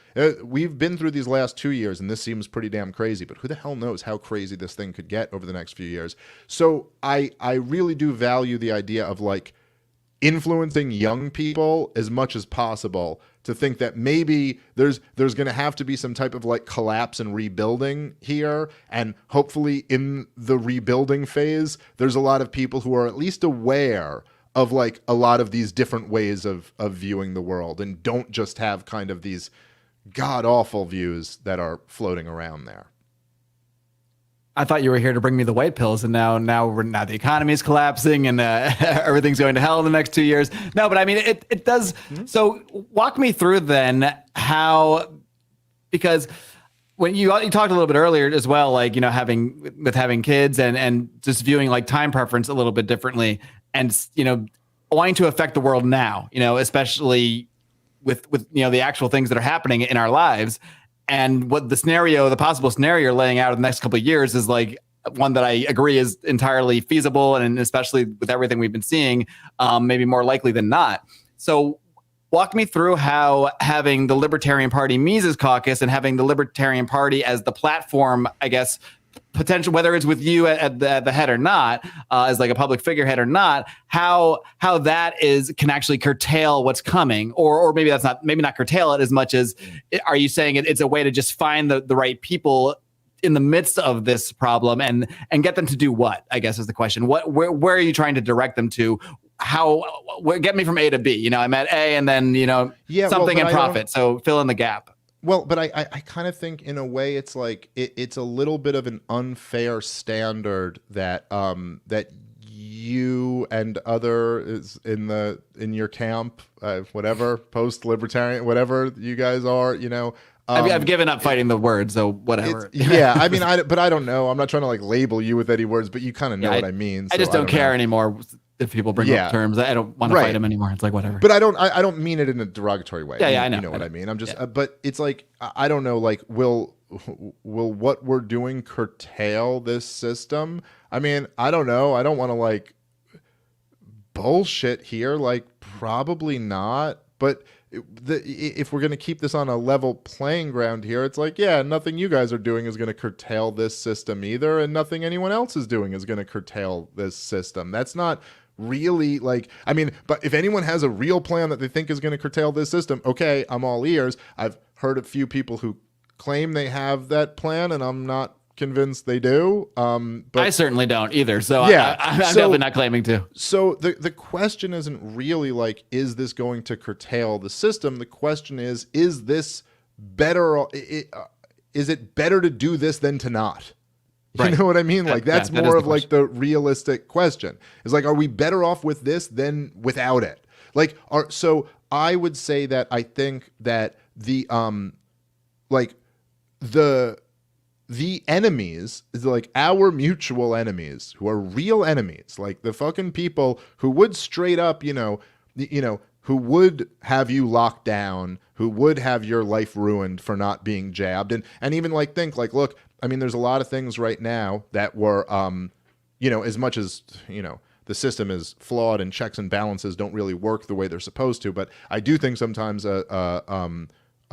we've been through these last 2 years, and this seems pretty damn crazy, but who the hell knows how crazy this thing could get over the next few years. So I really do value the idea of like influencing young people as much as possible to think that maybe there's going to have to be some type of like collapse and rebuilding here, and hopefully in the rebuilding phase there's a lot of people who are at least aware of like a lot of these different ways of viewing the world, and don't just have kind of these god-awful views that are floating around there. I thought you were here to bring me the white pills, and now the economy is collapsing, and everything's going to hell in the next 2 years. No, but I mean, it does. Mm-hmm. So walk me through then how, because when you talked a little bit earlier as well, like, you know, having kids and just viewing like time preference a little bit differently, and, you know, wanting to affect the world now, you know, especially with you know the actual things that are happening in our lives. And what the possible scenario you're laying out in the next couple of years is like one that I agree is entirely feasible, and especially with everything we've been seeing, maybe more likely than not. So walk me through how having the Libertarian Party Mises Caucus and having the Libertarian Party as the platform, I guess, potential, whether it's with you at the head or not, as like a public figurehead or not, how that can actually curtail what's coming, or maybe not curtail it as much as, are you saying it's a way to just find the right people in the midst of this problem and get them to do what, I guess is the question. Where are you trying to direct them to? Get me from A to B, you know, I'm at A and then, you know, something in profit. So fill in the gap. Well, but I kind of think in a way it's like it's a little bit of an unfair standard that that you and other is in your camp, whatever, post-libertarian, whatever you guys are, you know. I've given up fighting the word, so whatever. Yeah, I mean, but I don't know. I'm not trying to like label you with any words, but you kind of know what I mean. I just don't care anymore. If people bring up terms, I don't want to fight them anymore. It's like whatever. But I don't mean it in a derogatory way. Yeah, I know. You know what I mean. I'm just, but it's like, I don't know. Like, will what we're doing curtail this system? I mean, I don't know. I don't want to like bullshit here. Like, probably not. But if we're going to keep this on a level playing ground here, it's like, yeah, nothing you guys are doing is going to curtail this system either, and nothing anyone else is doing is going to curtail this system. That's not really like, I mean, but if anyone has a real plan that they think is going to curtail this system, okay, I'm all ears. I've heard a few people who claim they have that plan, and I'm not convinced they do. But I certainly don't either. So yeah, I'm definitely not claiming to. So the question isn't really like, is this going to curtail the system? The question is this better? Is it better to do this than to not? You know what I mean? Like that's more of like the realistic question. Is like, are we better off with this than without it? Like, so I would say that I think that the enemies, like our mutual enemies who are real enemies, like the fucking people who would straight up, who would have you locked down, who would have your life ruined for not being jabbed. And even like think like, look, I mean, there's a lot of things right now that were, as much as, the system is flawed and checks and balances don't really work the way they're supposed to. But I do think sometimes a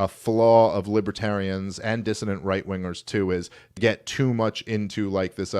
flaw of libertarians and dissident right-wingers too is get too much into like this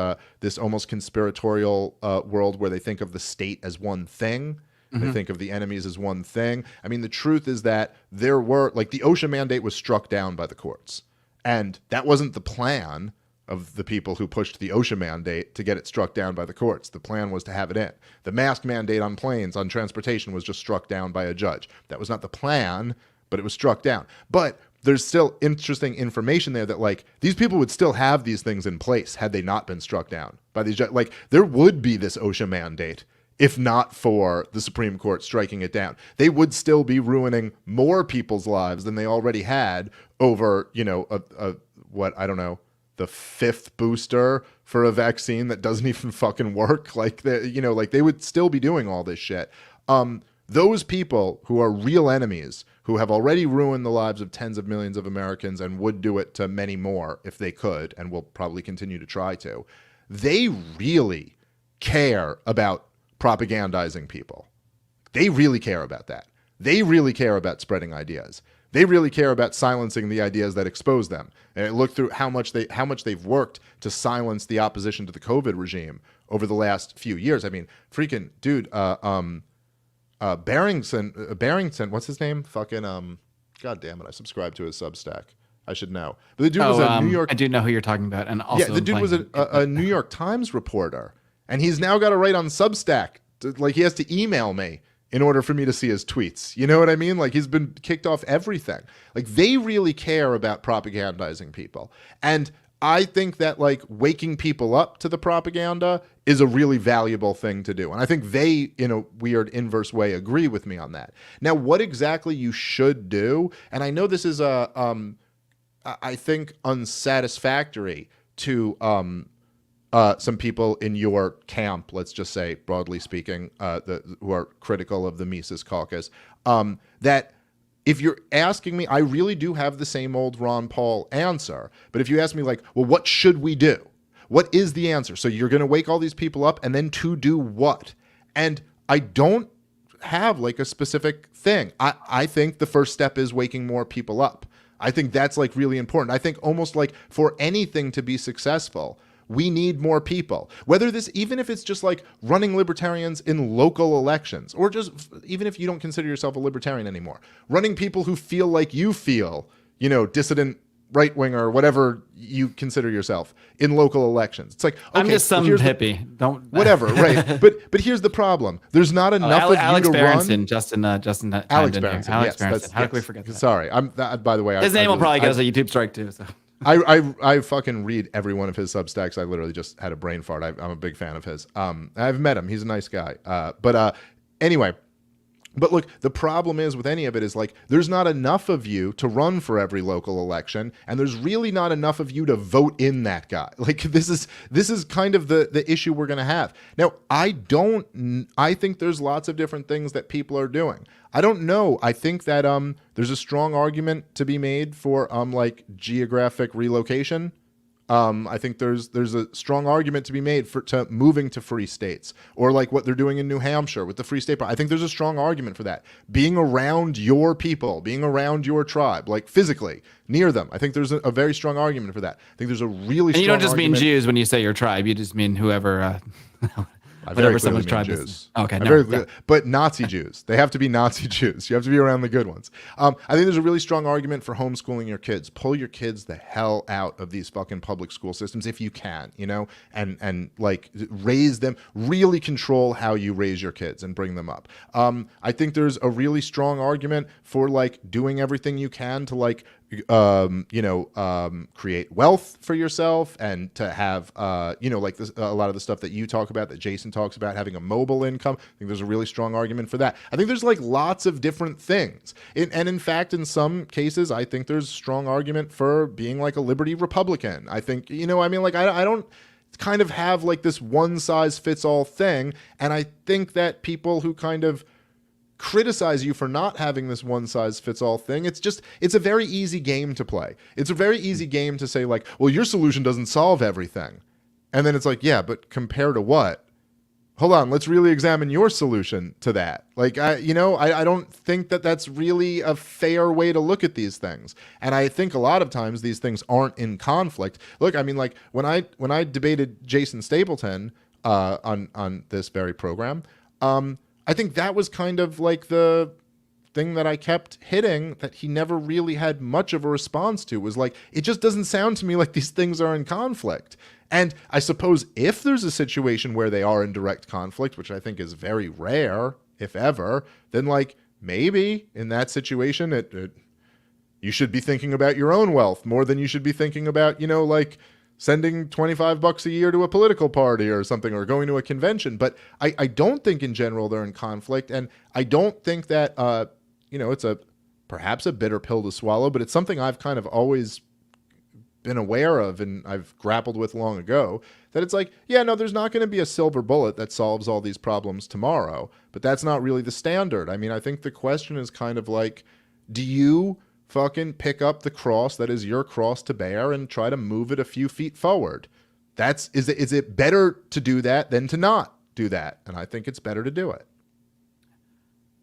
almost conspiratorial world where they think of the state as one thing. They think of the enemies as one thing. I mean, the truth is that there were like the OSHA mandate was struck down by the courts, and that wasn't the plan of the people who pushed the OSHA mandate to get it struck down by the courts. The plan was to have it in. The mask mandate on planes, on transportation, was just struck down by a judge. That was not the plan, but it was struck down. But there's still interesting information there that like these people would still have these things in place had they not been struck down by these judges. Like there would be this OSHA mandate if not for the Supreme Court striking it down. They would still be ruining more people's lives than they already had over, the fifth booster for a vaccine that doesn't even fucking work. Like they would still be doing all this shit. Those people who are real enemies, who have already ruined the lives of tens of millions of Americans and would do it to many more if they could, and will probably continue to try to, they really care about propagandizing people. They really care about that. They really care about spreading ideas. They really care about silencing the ideas that expose them. And look through how much they've worked to silence the opposition to the COVID regime over the last few years. I mean, freaking dude, Barrington, what's his name? Fucking God damn it, I subscribe to his Substack. I should know. But the dude was a New York. I do know who you're talking about, and also the dude was a New York Times reporter, and he's now got to write on Substack. Like he has to email me in order for me to see his tweets. You know what I mean? Like he's been kicked off everything. Like they really care about propagandizing people. And I think that like waking people up to the propaganda is a really valuable thing to do. And I think they, in a weird inverse way, agree with me on that. Now, what exactly you should do, and I know this is I think unsatisfactory to some people in your camp, let's just say, broadly speaking, who are critical of the Mises Caucus, that if you're asking me, I really do have the same old Ron Paul answer. But if you ask me like, well, what should we do? What is the answer? So you're going to wake all these people up and then to do what? And I don't have like a specific thing. I think the first step is waking more people up. I think that's like really important. I think almost like for anything to be successful, we need more people. Whether this, even if it's just like running libertarians in local elections, or just even if you don't consider yourself a libertarian anymore, running people who feel like you feel, dissident right winger or whatever you consider yourself in local elections. It's like, okay, I'm just some hippie. Don't whatever, right? But here's the problem: there's not enough of Alex you to Berenson, run. Justin, Alex Berenson. Alex Yes, Berenson. How could we forget that? Sorry, by the way, His name will probably get us a YouTube strike too. So. I fucking read every one of his Substacks. I literally just had a brain fart. I'm a big fan of his. I've met him. He's a nice guy. Anyway. But look, the problem is with any of it is like there's not enough of you to run for every local election, and there's really not enough of you to vote in that guy. Like this is kind of the issue we're going to have. Now, I think there's lots of different things that people are doing. I don't know. I think that there's a strong argument to be made for like geographic relocation. I think there's a strong argument to be made to moving to free states, or like what they're doing in New Hampshire with the free state. I think there's a strong argument for that. Being around your people, being around your tribe, like physically near them. I think there's a very strong argument for that. I think there's a really strong argument. And you don't just mean Jews when you say your tribe. You just mean whoever. Whatever someone's tribe is. Okay, but Nazi Jews. They have to be Nazi Jews. You have to be around the good ones. I think there's a really strong argument for homeschooling your kids. Pull your kids the hell out of these fucking public school systems if you can, and like raise them, really control how you raise your kids and bring them up. I think there's a really strong argument for like doing everything you can to like create wealth for yourself and to have, like this, a lot of the stuff that you talk about, that Jason talks about, having a mobile income. I think there's a really strong argument for that. I think there's like lots of different things. And in fact, in some cases, I think there's strong argument for being like a liberty Republican. I think, I don't kind of have like this one size fits all thing. And I think that people who kind of criticize you for not having this one size fits all thing. It's a very easy game to play. It's a very easy game to say like, well, your solution doesn't solve everything. And then it's like, yeah, but compared to what? Hold on, let's really examine your solution to that. Like, I don't think that that's really a fair way to look at these things. And I think a lot of times these things aren't in conflict. Look, I mean, like when I debated Jason Stapleton on this very program, I think that was kind of like the thing that I kept hitting that he never really had much of a response to, was like, it just doesn't sound to me like these things are in conflict. And I suppose if there's a situation where they are in direct conflict, which I think is very rare, if ever, then like maybe in that situation, you should be thinking about your own wealth more than you should be thinking about, like sending $25 a year to a political party or something, or going to a convention. But I don't think in general they're in conflict. And I don't think that, it's perhaps a bitter pill to swallow, but it's something I've kind of always been aware of and I've grappled with long ago, that it's like, yeah, no, there's not going to be a silver bullet that solves all these problems tomorrow, but that's not really the standard. I mean, I think the question is kind of like, do you fucking pick up the cross that is your cross to bear and try to move it a few feet forward? Is it better to do that than to not do that? And I think it's better to do it.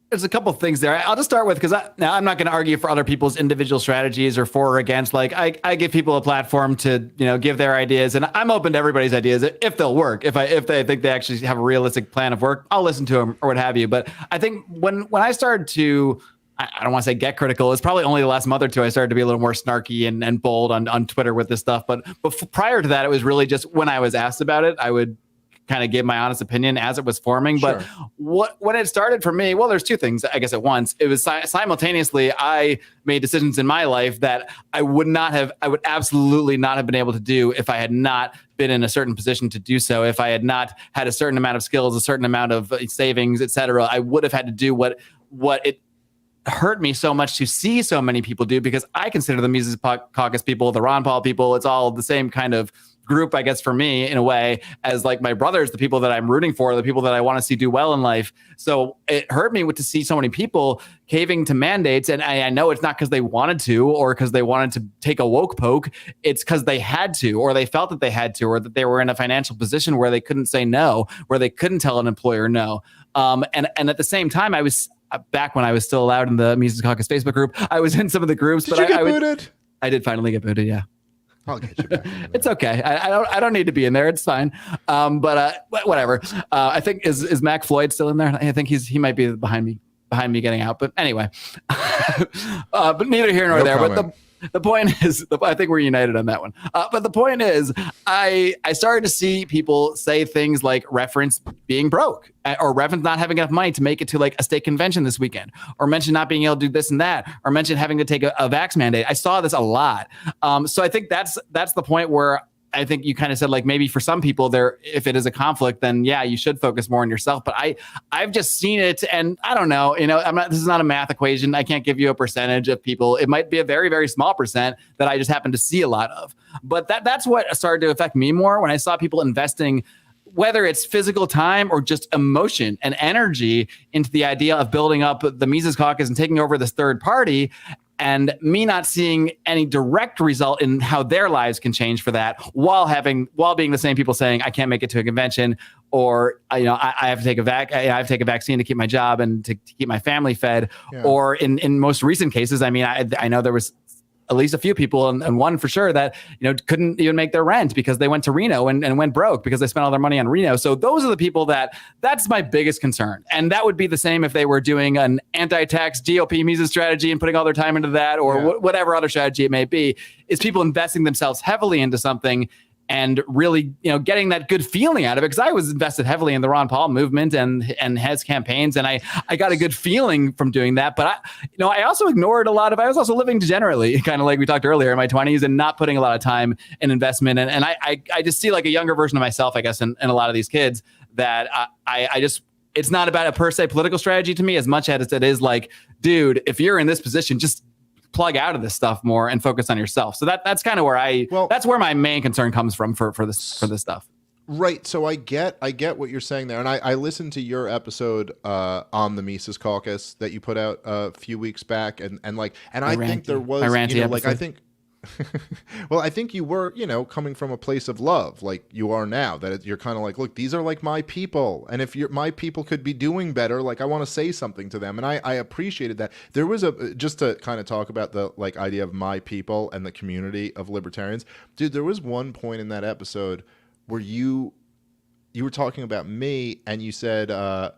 There's a couple of things there. I'll just start with, because now I'm not going to argue for other people's individual strategies or for or against. Like I give people a platform to, give their ideas, and I'm open to everybody's ideas if they'll work. If they think they actually have a realistic plan of work, I'll listen to them or what have you. But I think when I started to, I don't want to say get critical, it's probably only the last month or two I started to be a little more snarky and bold on Twitter with this stuff. But prior to that, it was really just when I was asked about it, I would kind of give my honest opinion as it was forming. Sure. But when it started for me, well, there's two things, I guess, at once. It was simultaneously, I made decisions in my life that I would absolutely not have been able to do if I had not been in a certain position to do so. If I had not had a certain amount of skills, a certain amount of savings, et cetera, I would have had to do what it hurt me so much to see so many people do, because I consider the Mises Caucus people, the Ron Paul people, it's all the same kind of group, I guess, for me, in a way, as like my brothers, the people that I'm rooting for, the people that I want to see do well in life. So it hurt me to see so many people caving to mandates. And I know it's not because they wanted to or because they wanted to take a woke poke. It's because they had to, or they felt that they had to, or that they were in a financial position where they couldn't say no, where they couldn't tell an employer no. And at the same time, I was back when I was still allowed in the Mises Caucus Facebook group. I was in some of the groups. Did you get booted? I did finally get booted, yeah. I'll get you back. It's okay. I don't need to be in there. It's fine. But whatever. I think is Mac Floyd still in there? I think he might be behind me getting out. But anyway, but neither here nor there. Comment. But the point is, I think we're united on that one. But the point is, I started to see people say things like reference being broke, or reference not having enough money to make it to like a state convention this weekend, or mention not being able to do this and that, or mention having to take a vax mandate. I saw this a lot. So I think that's the point where I think you kind of said, like, maybe for some people there, if it is a conflict, then yeah, you should focus more on yourself. But I've just seen it, and I don't know, this is not a math equation. I can't give you a percentage of people. It might be a very, very small percent that I just happen to see a lot of. But that's what started to affect me more when I saw people investing, whether it's physical time or just emotion and energy, into the idea of building up the Mises Caucus and taking over this third party. And me not seeing any direct result in how their lives can change for that, while being the same people saying I can't make it to a convention, or I have to take I have to take a vaccine to keep my job and to keep my family fed. Yeah. Or in most recent cases, I mean, I know there was at least a few people, and one for sure, that couldn't even make their rent because they went to Reno and went broke because they spent all their money on Reno. So those are the people that's my biggest concern. And that would be the same if they were doing an anti-tax GOP Mises strategy and putting all their time into that, or whatever other strategy it may be, is people investing themselves heavily into something and really, getting that good feeling out of it. Because I was invested heavily in the Ron Paul movement and his campaigns, and I got a good feeling from doing that. But I also ignored I was also living degenerately, kind of like we talked earlier, in my 20s, and not putting a lot of time and investment. And I just see like a younger version of myself, I guess, in a lot of these kids, that I just, it's not about a per se political strategy to me as much as it is like, dude, if you're in this position, just plug out of this stuff more and focus on yourself. So that's kind of where that's where my main concern comes from for this stuff. Right. So I get what you're saying there. And I listened to your episode on the Mises Caucus that you put out a few weeks back. And I think there was, I think, well, I think you were, coming from a place of love, like you are now, that you're kind of like, look, these are like my people. And if my people could be doing better, like I want to say something to them. And I appreciated that. There was just to kind of talk about the idea of my people and the community of libertarians, dude, there was one point in that episode where you were talking about me and you said, and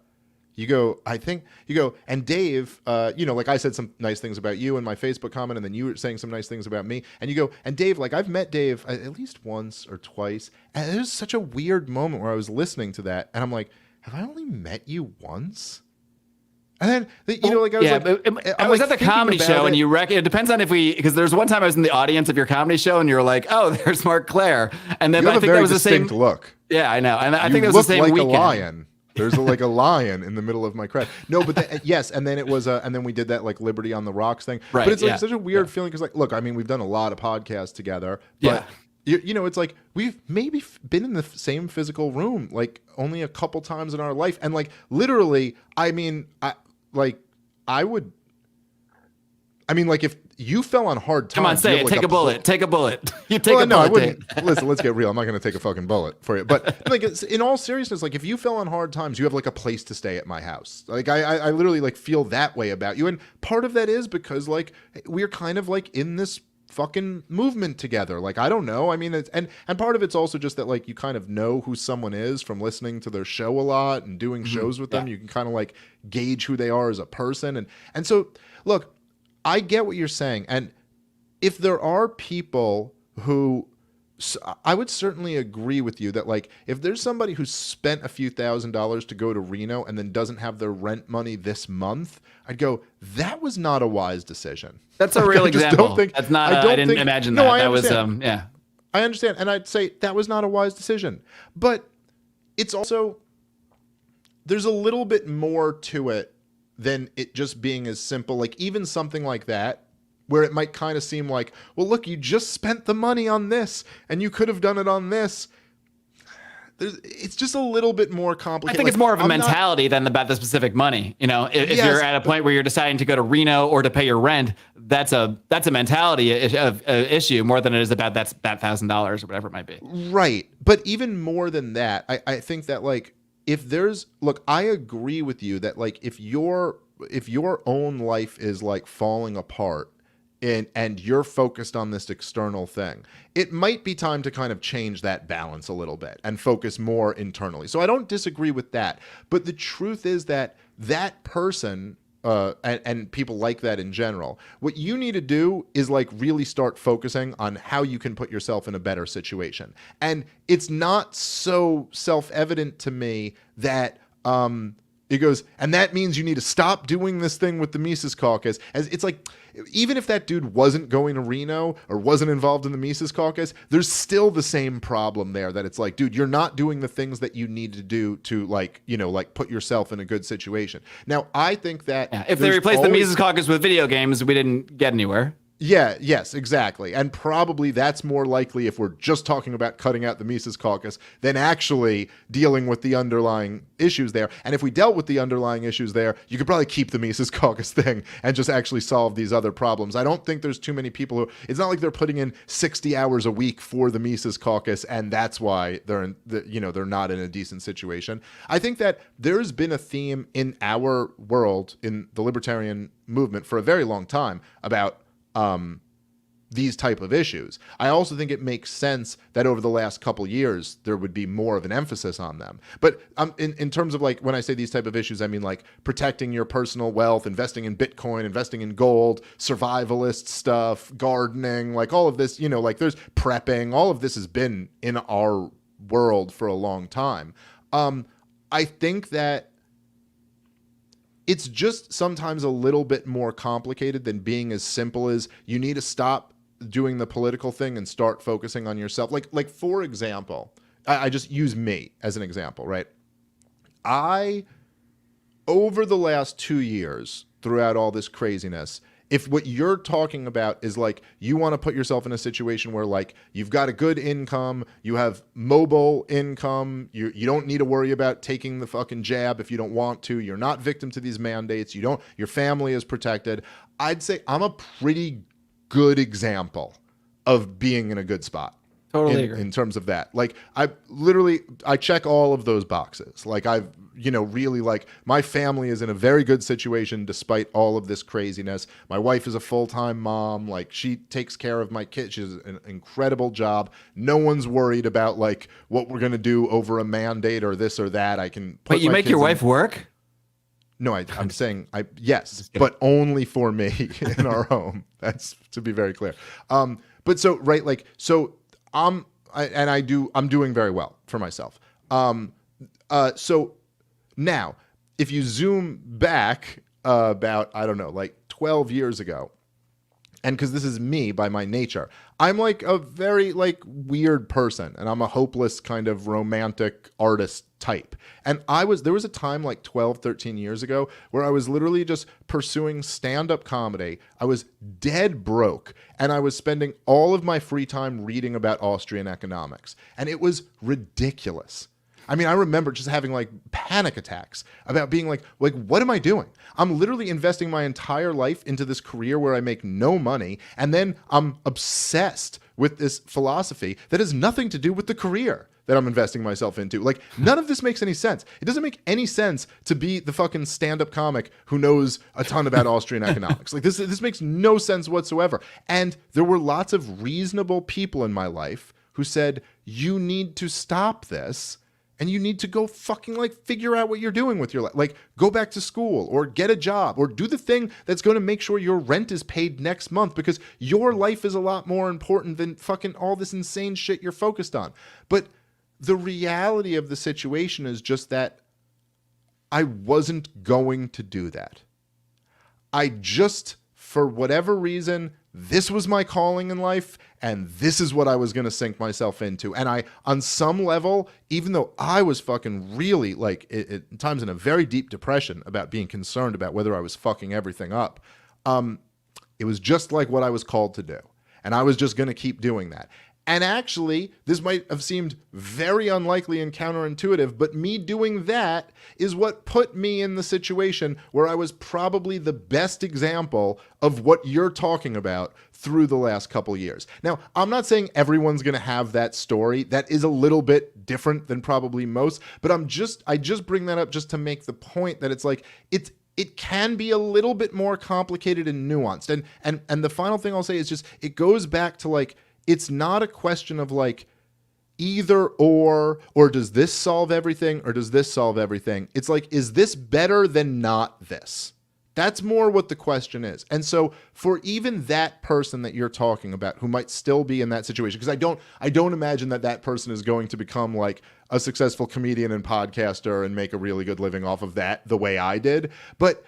Dave, I said some nice things about you in my Facebook comment, and then you were saying some nice things about me. And you go, and Dave, I've met Dave at least once or twice. And it was such a weird moment where I was listening to that. And I'm like, have I only met you once? And then, I was at the comedy show, and it depends on because there's one time I was in the audience of your comedy show, and you were like, "Oh, there's Marc Claire," and then I think that was the same look. Yeah, I know, and I think that was the same weekend. A lion. There's a lion in the middle of my crowd. No, but yes, and then it was, and then we did that Liberty on the Rocks thing. Right, but it's such a weird feeling because look, I mean, we've done a lot of podcasts together, but. Yeah. It's like we've maybe been in the same physical room only a couple times in our life, and literally, I mean, if you fell on hard times, come on, say it. Take a bullet. Take a bullet. You take a bullet. No, I wouldn't. Listen, let's get real. I'm not going to take a fucking bullet for you. But in all seriousness, if you fell on hard times, you have a place to stay at my house. I literally feel that way about you, and part of that is because we're kind of in this fucking movement together. I don't know. I mean, and part of it's also just that you kind of know who someone is from listening to their show a lot and doing shows with them. You can kind of gauge who they are as a person. And so look, I get what you're saying. And if there are people who, I would certainly agree with you that if there's somebody who spent a few $1,000s to go to Reno and then doesn't have their rent money this month, I'd go, that was not a wise decision. That's a real example. That's not. I didn't imagine that. No, that was yeah. I understand, and I'd say that was not a wise decision. But it's also there's a little bit more to it than it just being as simple. Even something like that, where it might kind of seem well, look, you just spent the money on this, and you could have done it on this. It's just a little bit more complicated. I think it's more of a mentality than about the specific money. If you're at a point where you're deciding to go to Reno or to pay your rent, that's a mentality issue more than it is about that $1,000 or whatever it might be. Right. But even more than that, I think that if there's, look, I agree with you that if your own life is falling apart, and you're focused on this external thing, it might be time to kind of change that balance a little bit and focus more internally. So I don't disagree with that. But the truth is that person, and people like that in general, what you need to do is really start focusing on how you can put yourself in a better situation. And it's not so self-evident to me that, it goes, and that means you need to stop doing this thing with the Mises Caucus. As it's even if that dude wasn't going to Reno or wasn't involved in the Mises Caucus, there's still the same problem there that it's dude, you're not doing the things that you need to do to put yourself in a good situation. Now, I think that if they replaced the Mises Caucus with video games, we didn't get anywhere. Yeah, yes, exactly. And probably that's more likely if we're just talking about cutting out the Mises Caucus than actually dealing with the underlying issues there. And if we dealt with the underlying issues there, you could probably keep the Mises Caucus thing and just actually solve these other problems. I don't think there's too many people who, it's not like they're putting in 60 hours a week for the Mises Caucus and that's why they're they're not in a decent situation. I think that there's been a theme in our world, in the libertarian movement for a very long time about these type of issues. I also think it makes sense that over the last couple years, there would be more of an emphasis on them. But in terms of when I say these type of issues, I mean protecting your personal wealth, investing in Bitcoin, investing in gold, survivalist stuff, gardening, all of this, there's prepping, all of this has been in our world for a long time. I think that it's just sometimes a little bit more complicated than being as simple as you need to stop doing the political thing and start focusing on yourself. For example, I just use me as an example, right? Over the last 2 years, throughout all this craziness, if what you're talking about is like you want to put yourself in a situation where like you've got a good income, you have mobile income, you don't need to worry about taking the fucking jab if you don't want to, you're not victim to these mandates, your family is protected, I'd say I'm a pretty good example of being in a good spot. Totally agree. In terms of that. Like I check all of those boxes. Like I've, really like my family is in a very good situation despite all of this craziness. My wife is a full-time mom. Like she takes care of my kids. She does an incredible job. No one's worried about like what we're going to do over a mandate or this or that. I can put Wait, you make your wife work? No, I'm saying yes, but only for me in our home. That's to be very clear. But so, right. Like, so I'm doing very well for myself. So now, if you zoom back about, I don't know, like 12 years ago, and because this is me by my nature, I'm like a very like weird person, and I'm a hopeless kind of romantic artist type. And there was a time like 12, 13 years ago where I was literally just pursuing stand-up comedy. I was dead broke, and I was spending all of my free time reading about Austrian economics. And it was ridiculous. I mean, I remember just having like panic attacks about being like, what am I doing? I'm literally investing my entire life into this career where I make no money, and then I'm obsessed with this philosophy that has nothing to do with the career that I'm investing myself into. Like, none of this makes any sense. It doesn't make any sense to be the fucking stand-up comic who knows a ton about Austrian economics. Like, this makes no sense whatsoever. And there were lots of reasonable people in my life who said, you need to stop this. And you need to go fucking like figure out what you're doing with your life. Like go back to school or get a job or do the thing that's going to make sure your rent is paid next month, because your life is a lot more important than fucking all this insane shit you're focused on. But the reality of the situation is just that I wasn't going to do that. I just, for whatever reason, this was my calling in life, and this is what I was going to sink myself into. And I, on some level, even though I was fucking really, like, at times in a very deep depression about being concerned about whether I was fucking everything up, it was just like what I was called to do. And I was just going to keep doing that. And actually, this might have seemed very unlikely and counterintuitive, but me doing that is what put me in the situation where I was probably the best example of what you're talking about through the last couple years. Now, I'm not saying everyone's going to have that story. That is a little bit different than probably most, but I just bring that up just to make the point that it's like, it can be a little bit more complicated and nuanced. And the final thing I'll say is just, it goes back to like, it's not a question of like either or does this solve everything or does this solve everything? It's like, is this better than not this? That's more what the question is. And so for even that person that you're talking about who might still be in that situation, because I don't imagine that person is going to become like a successful comedian and podcaster and make a really good living off of that the way I did. But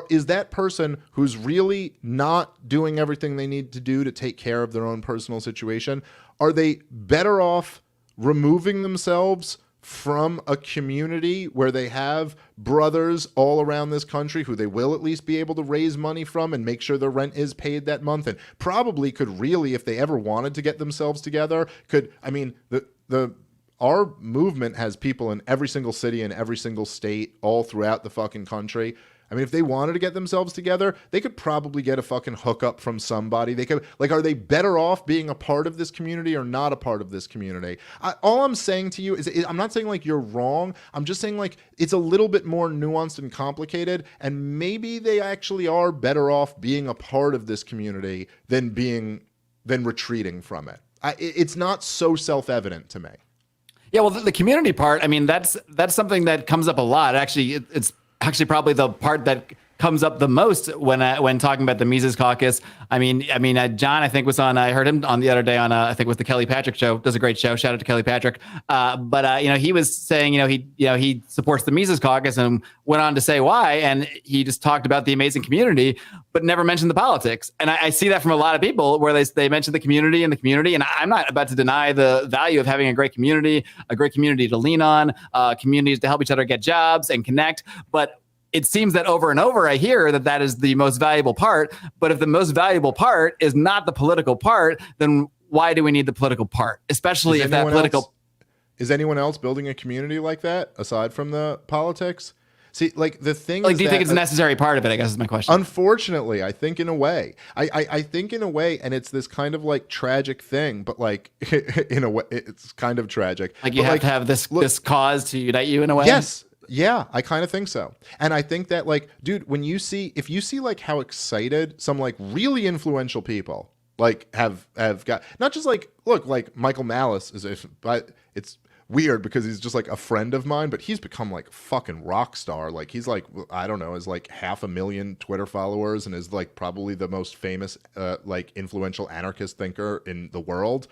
is that person who's really not doing everything they need to do to take care of their own personal situation, are they better off removing themselves from a community where they have brothers all around this country who they will at least be able to raise money from and make sure their rent is paid that month, and probably could really, if they ever wanted to get themselves together, our movement has people in every single city and every single state all throughout the fucking country. I mean, if they wanted to get themselves together, they could probably get a fucking hookup from somebody. They could, like, are they better off being a part of this community or not a part of this community? All I'm saying to you is I'm not saying like you're wrong. I'm just saying like it's a little bit more nuanced and complicated, and maybe they actually are better off being a part of this community than retreating from it. It's not so self-evident to me. Yeah, well, the community part, I mean, that's something that comes up a lot. Actually, it's actually probably the part that comes up the most when talking about the Mises Caucus. I mean, John, I think was on. I heard him on the other day on I think it was the Kelly Patrick show. Does a great show. Shout out to Kelly Patrick. But he was saying he supports the Mises Caucus and went on to say why, and he just talked about the amazing community, but never mentioned the politics. And I see that from a lot of people where they mention the community. And I'm not about to deny the value of having a great community to lean on, communities to help each other get jobs and connect. But it seems that over and over I hear that is the most valuable part. But if the most valuable part is not the political part, then why do we need the political part? Especially if that political... Is anyone else building a community like that aside from the politics? See, like the thing is, do you think it's a necessary part of it? I guess is my question. Unfortunately, I think in a way, I think in a way, and it's this kind of like tragic thing, but like in a way, it's kind of tragic. Like you have to have this cause to unite you in a way. Yes. Yeah, I kind of think so. And I think that like, dude, if you see like how excited some like really influential people like have got, not just like, look, like Michael Malice but it's weird because he's just like a friend of mine, but he's become like a fucking rock star. Like he's like, I don't know, has like 500,000 Twitter followers and is like probably the most famous like influential anarchist thinker in the world.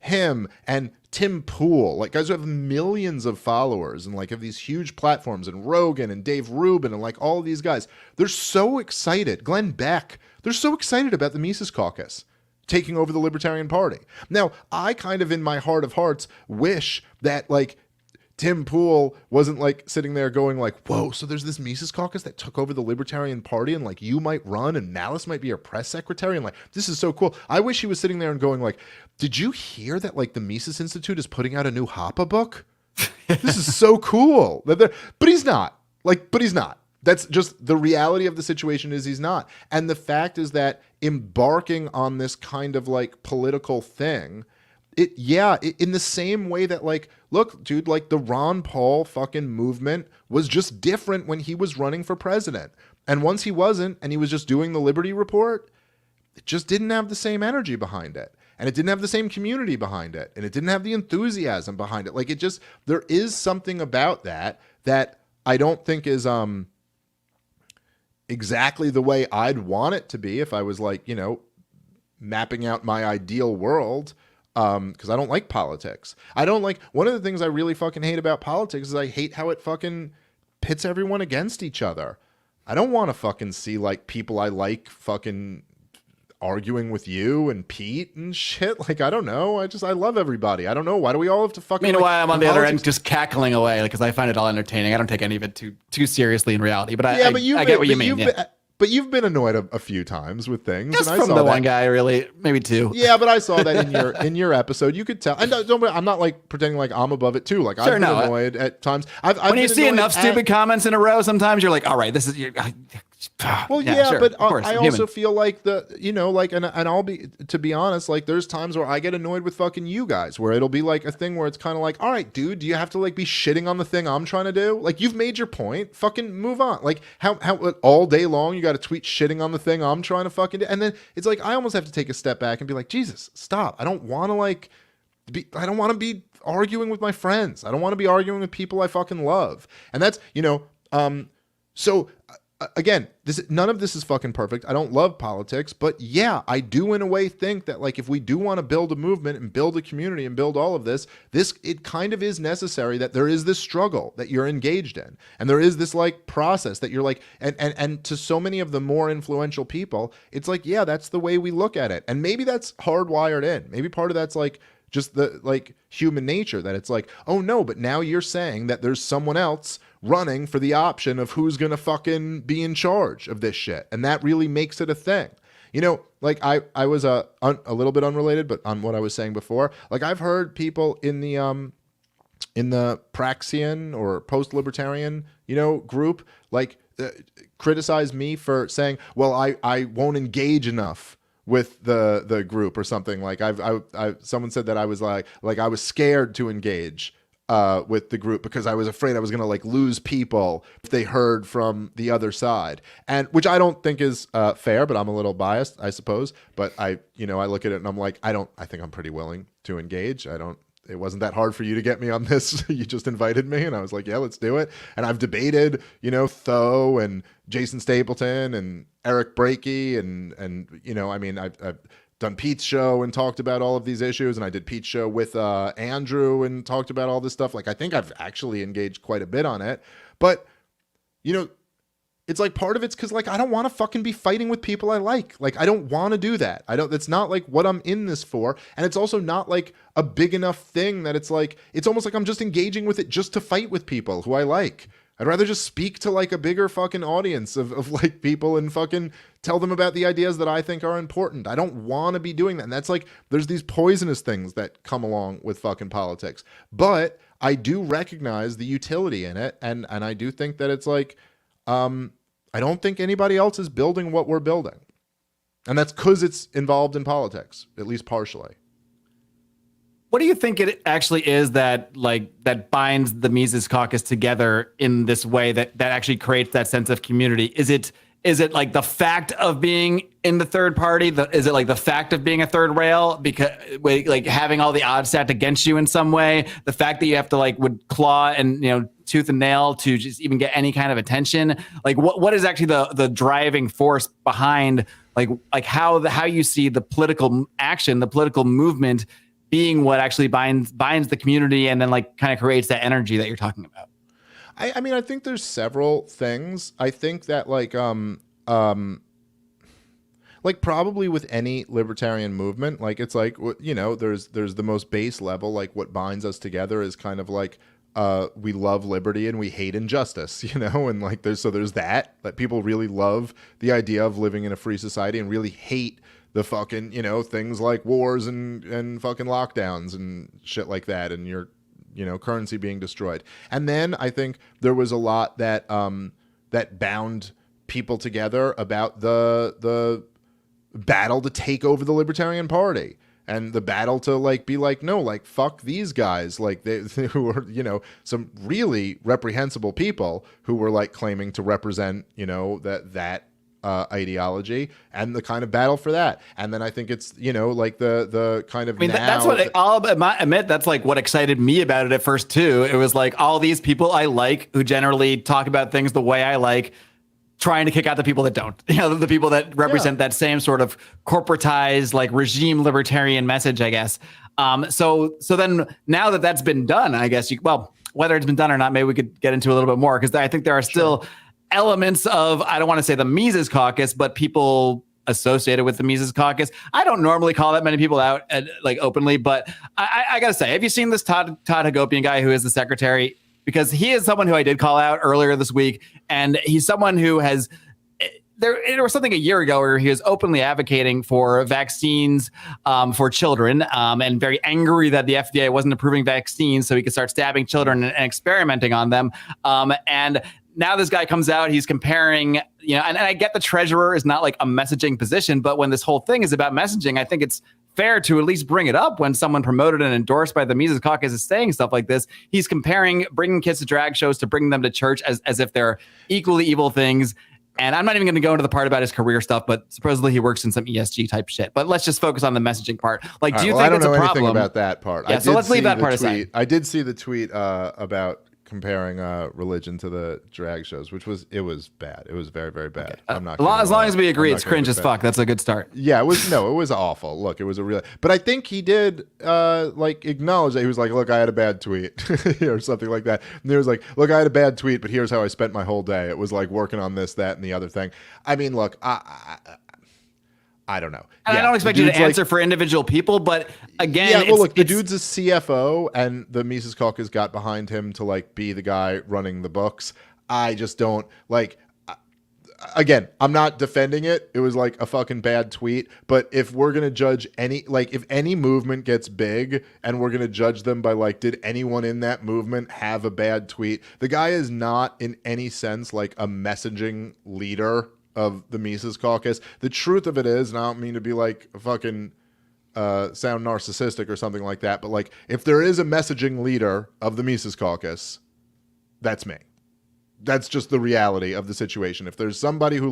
Him and Tim Pool, like guys who have millions of followers and like have these huge platforms, and Rogan and Dave Rubin and like all these guys, they're so excited. Glenn Beck, they're so excited about the Mises Caucus taking over the Libertarian Party. Now, I kind of in my heart of hearts wish that like Tim Pool wasn't like sitting there going like, whoa, so there's this Mises Caucus that took over the Libertarian Party and like you might run and Malice might be your press secretary and like, this is so cool. I wish he was sitting there and going like, did you hear that like the Mises Institute is putting out a new Hoppe book? This is so cool. But he's not. But he's not. That's just the reality of the situation is he's not. And the fact is that embarking on this kind of like political thing, in the same way that like, look, dude, like the Ron Paul fucking movement was just different when he was running for president. And once he wasn't, and he was just doing the Liberty Report, it just didn't have the same energy behind it. And it didn't have the same community behind it. And it didn't have the enthusiasm behind it. Like it just, there is something about that I don't think is, exactly the way I'd want it to be if I was like, you know, mapping out my ideal world. Because I don't like politics. I don't like, one of the things I really fucking hate about politics is I hate how it fucking pits everyone against each other. I don't want to fucking see like people I like fucking arguing with you and Pete and shit. Like, I don't know. I love everybody. I don't know. Why do we all have to fucking... Meanwhile, I'm on the other end just cackling away because I find it all entertaining. I don't take any of it too seriously in reality, but I get what you mean. But you've been annoyed a few times with things. Just and I from saw the that. one guy, really, maybe two. Yeah, but I saw that in your episode. You could tell. And I'm not like pretending like I'm above it too. Like I've been annoyed at times. When you see enough stupid comments in a row, sometimes you're like, all right, this is. Well, yeah, sure, but I also feel like and I'll be, to be honest, like there's times where I get annoyed with fucking you guys, where it'll be like a thing where it's kind of like, all right, dude, do you have to like be shitting on the thing I'm trying to do? Like you've made your point, fucking move on. Like how all day long you got to tweet shitting on the thing I'm trying to fucking do, and then it's like I almost have to take a step back and be like, Jesus, stop. I don't want to be arguing with my friends. I don't want to be arguing with people I fucking love, and that's so. Again, none of this is fucking perfect. I don't love politics, but yeah, I do in a way think that like if we do want to build a movement and build a community and build all of this, it kind of is necessary that there is this struggle that you're engaged in. And there is this like process that you're like, and to so many of the more influential people, it's like, yeah, that's the way we look at it. And maybe that's hardwired in. Maybe part of that's like just the like human nature, that it's like, oh no, but now you're saying that there's someone else running for the option of who's gonna fucking be in charge of this shit, and that really makes it a thing. Like I was a little bit unrelated, but on what I was saying before, like I've heard people in the Praxian or Post-Libertarian group like criticize me for saying, well, I won't engage enough with the group or something. Like someone said that I was like I was scared to engage with the group because I was afraid I was going to like lose people if they heard from the other side, and which I don't think is fair, but I'm a little biased, I suppose. But I look at it and I'm like, I think I'm pretty willing to engage. It wasn't that hard for you to get me on this. You just invited me and I was like, yeah, let's do it. And I've debated, Tho and Jason Stapleton and Eric Brakey and I mean, I've done Pete's show and talked about all of these issues, and I did Pete's show with Andrew and talked about all this stuff. Like I think I've actually engaged quite a bit on it, but it's like part of it's because like I don't want to fucking be fighting with people I like. Like I don't want to do that. That's not like what I'm in this for, and it's also not like a big enough thing that it's like it's almost like I'm just engaging with it just to fight with people who I like. I'd rather just speak to like a bigger fucking audience of like people and fucking tell them about the ideas that I think are important. I don't want to be doing that. And that's like, there's these poisonous things that come along with fucking politics. But I do recognize the utility in it. And I do think that it's like, I don't think anybody else is building what we're building. And that's because it's involved in politics, at least partially. What do you think it actually is that binds the Mises Caucus together in this way that actually creates that sense of community? Is it like the fact of being in the third party? Is it like the fact of being a third rail, because like having all the odds stacked against you in some way? The fact that you have to would claw and tooth and nail to just even get any kind of attention? Like what is actually the driving force behind like how you see the political action, the political movement being what actually binds the community and then kind of creates that energy that you're talking about? I mean, I think there's several things. I think that like probably with any libertarian movement, like it's like, there's the most base level, like what binds us together is kind of like we love liberty and we hate injustice, and like there's that people really love the idea of living in a free society and really hate the fucking, things like wars and fucking lockdowns and shit like that, and your, currency being destroyed. And then I think there was a lot that that bound people together about the battle to take over the Libertarian Party and the battle to be like, no, fuck these guys, they who were, some really reprehensible people who were claiming to represent, that ideology, and the kind of battle for that. And then I think it's the kind of, that's what I'll admit, that's what excited me about it at first too. It was all these people I like who generally talk about things the way I like, trying to kick out the people that don't, the people that represent that same sort of corporatized regime libertarian message, I guess. So then now that that's been done, I guess whether it's been done or not, maybe we could get into a little bit more, because I think there are still elements of, I don't want to say the Mises Caucus, but people associated with the Mises Caucus. I don't normally call that many people out openly, but I gotta say, have you seen this Todd Hagopian guy who is the secretary? Because he is someone who I did call out earlier this week, and he's someone who has, there was something a year ago where he was openly advocating for vaccines for children, and very angry that the FDA wasn't approving vaccines so he could start stabbing children and experimenting on them. And now this guy comes out, he's comparing, and I get the treasurer is not a messaging position, but when this whole thing is about messaging, I think it's fair to at least bring it up when someone promoted and endorsed by the Mises Caucus is saying stuff like this. He's comparing bringing kids to drag shows to bringing them to church as if they're equally evil things. And I'm not even going to go into the part about his career stuff, but supposedly he works in some ESG type shit. But let's just focus on the messaging part. Do you think it's a problem? I don't know anything about that part. Yeah, so let's leave that part aside. I did see the tweet about comparing religion to the drag shows, which was bad. It was very, very bad. Okay. As long as we agree it's cringe as fuck. That's a good start. Yeah, it was awful. Look, it was but I think he did acknowledge that. He was like, look, I had a bad tweet or something like that. And he was like, look, I had a bad tweet, but here's how I spent my whole day. It was working on this, that, and the other thing. I mean, look, I don't know. And I don't expect you to answer for individual people, but again, the dude's a CFO, and the Mises Caucus got behind him to be the guy running the books. I just don't again, I'm not defending it. It was a fucking bad tweet, but if we're going to judge if any movement gets big and we're going to judge them by did anyone in that movement have a bad tweet? The guy is not in any sense a messaging leader of the Mises Caucus. The truth of it is, and I don't mean to be fucking sound narcissistic or something like that, but if there is a messaging leader of the Mises Caucus, that's me. That's just the reality of the situation. If there's somebody who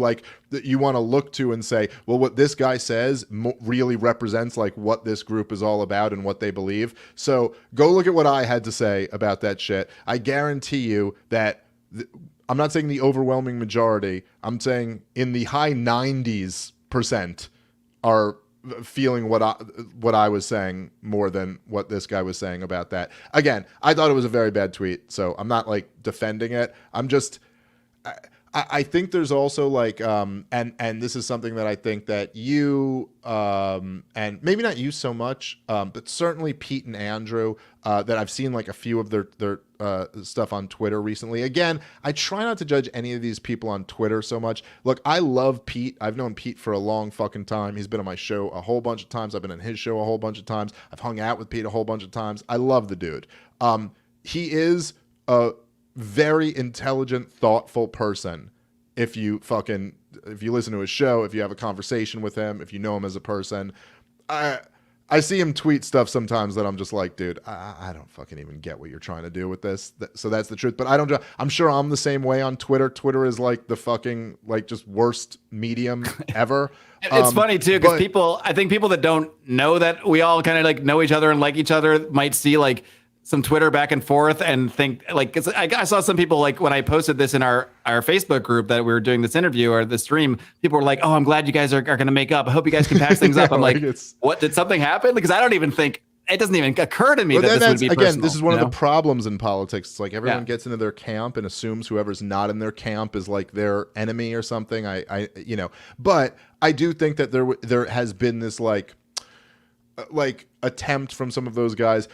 that you want to look to and say, well, what this guy says really represents what this group is all about and what they believe. So go look at what I had to say about that shit. I guarantee you that I'm not saying the overwhelming majority. I'm saying in the high 90% are feeling what I was saying more than what this guy was saying about that. Again, I thought it was a very bad tweet, so I'm not defending it. I'm just I think there's also like and this is something that I think that you and maybe not you so much, but certainly Pete and Andrew, that I've seen like a few of their stuff on Twitter recently. Again, I try not to judge any of these people on Twitter so much. Look, I love Pete. I've known Pete for a long fucking time. He's been on my show a whole bunch of times. I've been on his show a whole bunch of times. I've hung out with Pete a whole bunch of times. I love the dude. He is a very intelligent, thoughtful person. If you listen to his show, if you have a conversation with him, if you know him as a person, I see him tweet stuff sometimes that I'm just like, dude, I don't fucking even get what you're trying to do with this. So that's the truth. But I'm sure I'm the same way on Twitter. Twitter is like the fucking like just worst medium ever. It's funny too, because I think people that don't know that we all kind of like know each other and like each other might see like some Twitter back and forth and think like, I saw some people like when I posted this in our Facebook group that we were doing this interview or the stream, people were like, oh, I'm glad you guys are going to make up. I hope you guys can patch things up. I'm like, what, did something happen? Because I don't even think, it doesn't even occur to me that this would be personal. Again, this is one of the problems in politics. It's like everyone gets into their camp and assumes whoever's not in their camp is like their enemy or something. But I do think that there has been this like attempt from some of those guys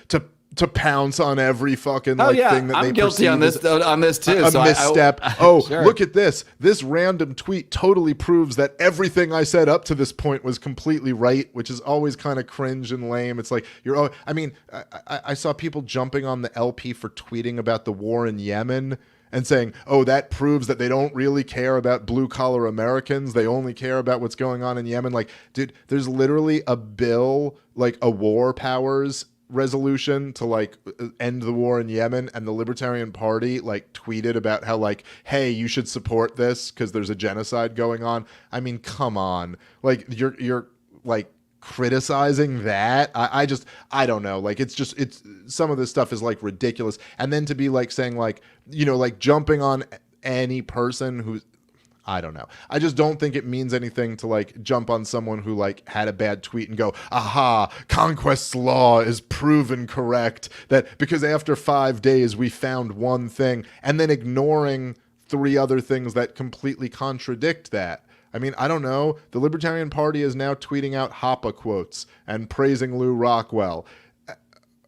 to pounce on every fucking thing that I'm they guilty on this too. A misstep. Sure. Look at this. This random tweet totally proves that everything I said up to this point was completely right, which is always kind of cringe and lame. It's like I saw people jumping on the LP for tweeting about the war in Yemen and saying, oh, that proves that they don't really care about blue collar Americans. They only care about what's going on in Yemen. Like, dude, there's literally a bill, like a war powers resolution to like end the war in Yemen, and the Libertarian Party like tweeted about how like, hey, you should support this because there's a genocide going on. I mean, come on, like you're like criticizing that. I don't know, like it's some of this stuff is like ridiculous. And then to be like saying like, like jumping on any person who's, I don't know. I just don't think it means anything to like jump on someone who like had a bad tweet and go, aha, Conquest's law is proven correct, that because after 5 days we found one thing, and then ignoring 3 other things that completely contradict that. I mean, I don't know. The Libertarian Party is now tweeting out Hoppe quotes and praising Lou Rockwell.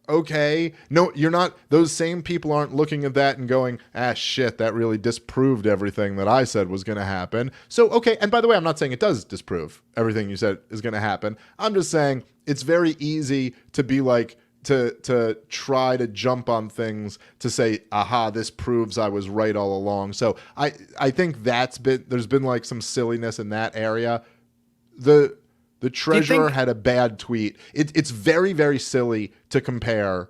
Okay, no, you're not. Those same people aren't looking at that and going, shit, that really disproved everything that I said was going to happen. So, okay, and by the way, I'm not saying it does disprove everything you said is going to happen. I'm just saying it's very easy to be like, to try to jump on things to say, aha, this proves I was right all along. So I think there's been like some silliness in that area. The treasurer had a bad tweet. It's very, very silly to compare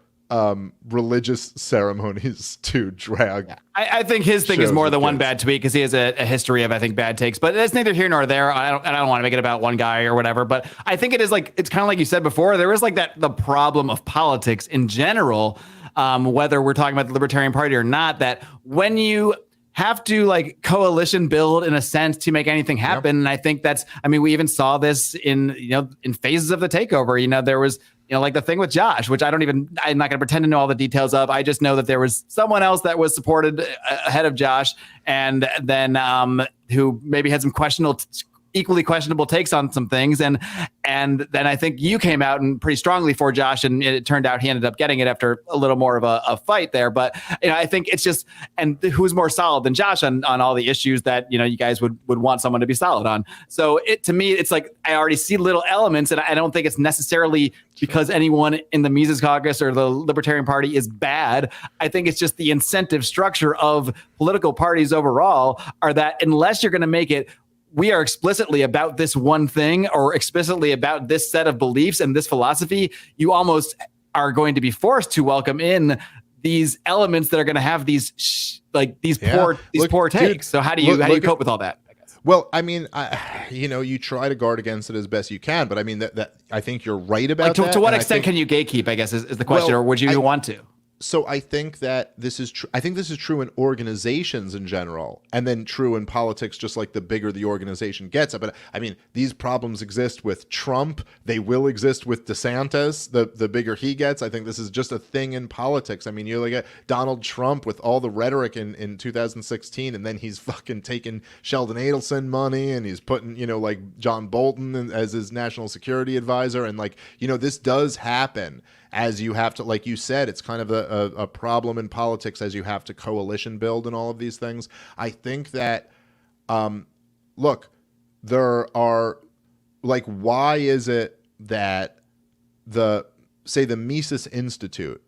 religious ceremonies to drag. Yeah. I think his thing is more the one bad tweet because he has a history of, I think, bad takes. But it's neither here nor there. I don't want to make it about one guy or whatever. But I think it is like, it's kind of like you said before. There is like the problem of politics in general, whether we're talking about the Libertarian Party or not, that when you have to like coalition build in a sense to make anything happen. Yep. And I think we even saw this in phases of the takeover. There was, like the thing with Josh, which I'm not going to pretend to know all the details of. I just know that there was someone else that was supported ahead of Josh, and then who maybe had some equally questionable takes on some things. And then I think you came out and pretty strongly for Josh, and it turned out he ended up getting it after a little more of a fight there. But I think it's just, and who's more solid than Josh on all the issues that, you guys would want someone to be solid on. So to me, it's like, I already see little elements, and I don't think it's necessarily because anyone in the Mises Caucus or the Libertarian Party is bad. I think it's just the incentive structure of political parties overall are that unless you're going to make it, we are explicitly about this one thing or explicitly about this set of beliefs and this philosophy, you almost are going to be forced to welcome in these elements that are going to have these poor takes. Dude, so how do you cope with all that? I guess? Well, I mean, you try to guard against it as best you can, but I mean that I think you're right about that. To what extent can you gatekeep, I guess, is the question, or would you want to? So I think that this is true. I think this is true in organizations in general, and then true in politics, just like the bigger the organization gets. But I mean, these problems exist with Trump. They will exist with DeSantis. The bigger he gets, I think this is just a thing in politics. I mean, you look at Donald Trump with all the rhetoric in 2016, and then he's fucking taking Sheldon Adelson money, and he's putting, like John Bolton as his national security advisor. And like, this does happen. As you have to, like you said, it's kind of a problem in politics as you have to coalition build and all of these things. I think that, look, there are, like, why is it that the Mises Institute,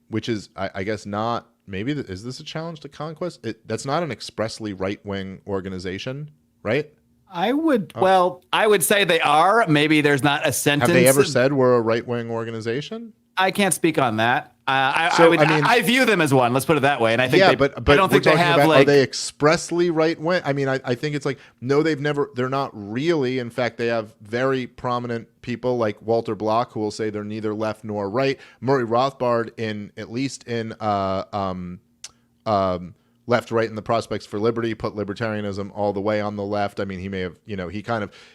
which is, I guess not, maybe, is this a challenge to conquest? That's not an expressly right-wing organization, right? I would say they are. Maybe there's not a sentence. Have they ever said we're a right-wing organization? I can't speak on that. I view them as one. Let's put it that way. And I think, but I don't think they have are they expressly right-wing? I mean, I think it's like, no, they're not really. In fact, they have very prominent people like Walter Block who will say they're neither left nor right. Murray Rothbard, at least in Left, Right, and the Prospects for Liberty, put libertarianism all the way on the left. I mean, he may have,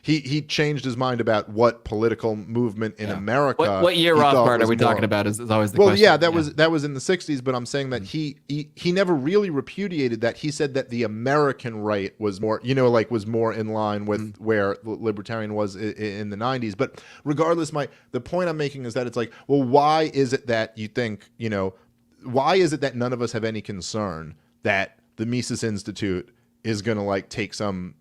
he changed his mind about what political movement in America. What year Rothbard are we talking about is always the question. Well, yeah, that was in the 60s, but I'm saying that he never really repudiated that. He said that the American right was more, was more in line with where libertarian was in the 90s. But regardless, the point I'm making is that it's like, well, why is it that you think, why is it that none of us have any concern that the Mises Institute is going to like take some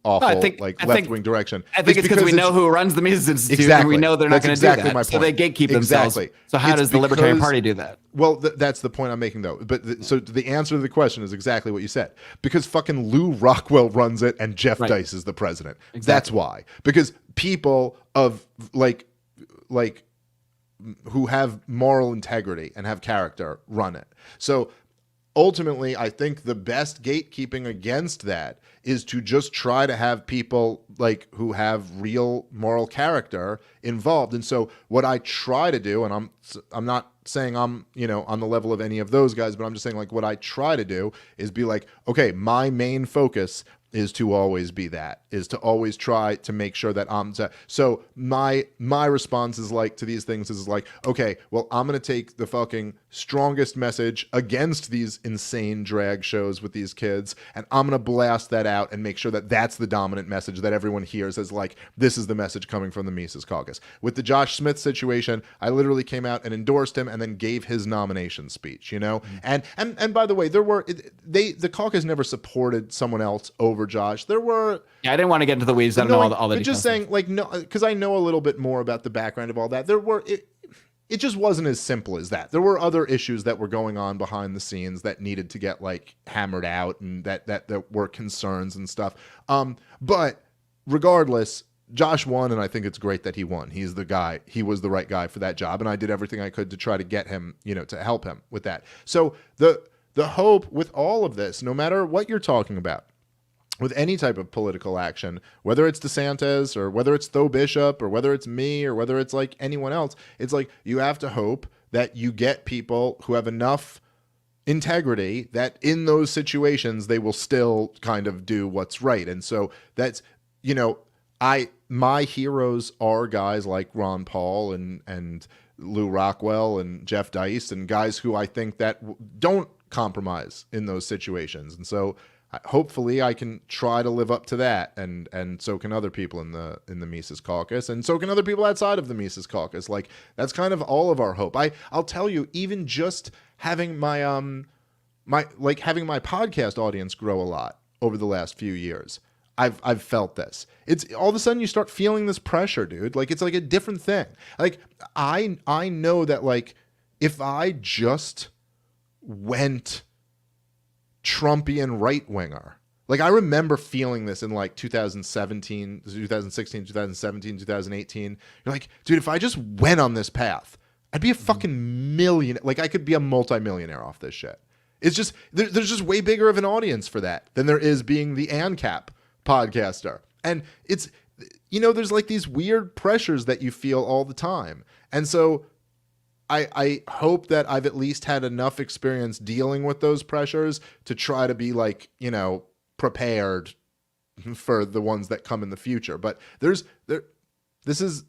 awful left-wing direction? I think it's because we know who runs the Mises Institute. Exactly. And we know they're not going to do that. My so point. they gatekeep themselves. So how does the Libertarian Party do that? Well, that's the point I'm making, though. But so the answer to the question is exactly what you said. Because fucking Lou Rockwell runs it and Jeff Dice is the president. Exactly. That's why. Because people of like who have moral integrity and have character run it. So ultimately, I think the best gatekeeping against that is to just try to have people like who have real moral character involved. And so what I try to do, and I'm not saying I'm, on the level of any of those guys, but I'm just saying like what I try to do is be like, okay, my main focus is to always be that, is to always try to make sure that so my response is like to these things is like, okay, well, I'm going to take the fucking strongest message against these insane drag shows with these kids, and I'm going to blast that out and make sure that that's the dominant message that everyone hears as like, this is the message coming from the Mises Caucus. With the Josh Smith situation, I literally came out and endorsed him and then gave his nomination speech, and by the way, the caucus never supported someone else over Josh. There were... Yeah, I didn't want to get into the weeds. I don't know all the details. Just saying, like, no, because I know a little bit more about the background of all that. It just wasn't as simple as that. There were other issues that were going on behind the scenes that needed to get, like, hammered out and that were concerns and stuff. But regardless, Josh won, and I think it's great that he won. He's the guy. He was the right guy for that job, and I did everything I could to try to get him, to help him with that. So the hope with all of this, no matter what you're talking about, with any type of political action, whether it's DeSantis or whether it's Tho Bishop or whether it's me or whether it's like anyone else, it's like you have to hope that you get people who have enough integrity that in those situations they will still kind of do what's right. And so that's, my heroes are guys like Ron Paul and Lou Rockwell and Jeff Dice and guys who I think that don't compromise in those situations. And so hopefully I can try to live up to that, and so can other people in the Mises Caucus, and so can other people outside of the Mises Caucus. Like, that's kind of all of our hope. I'll tell you, even just having my having my podcast audience grow a lot over the last few years, I've felt this. It's all of a sudden you start feeling this pressure, dude. Like, it's like a different thing. Like, I know that, like, if I just went Trumpian right-winger. Like, I remember feeling this in like 2017, 2016, 2017, 2018. You're like, dude, if I just went on this path, I'd be a fucking millionaire. Like, I could be a multimillionaire off this shit. It's just, there's just way bigger of an audience for that than there is being the ANCAP podcaster. And it's, there's like these weird pressures that you feel all the time. And so I hope that I've at least had enough experience dealing with those pressures to try to be like, prepared for the ones that come in the future. But this is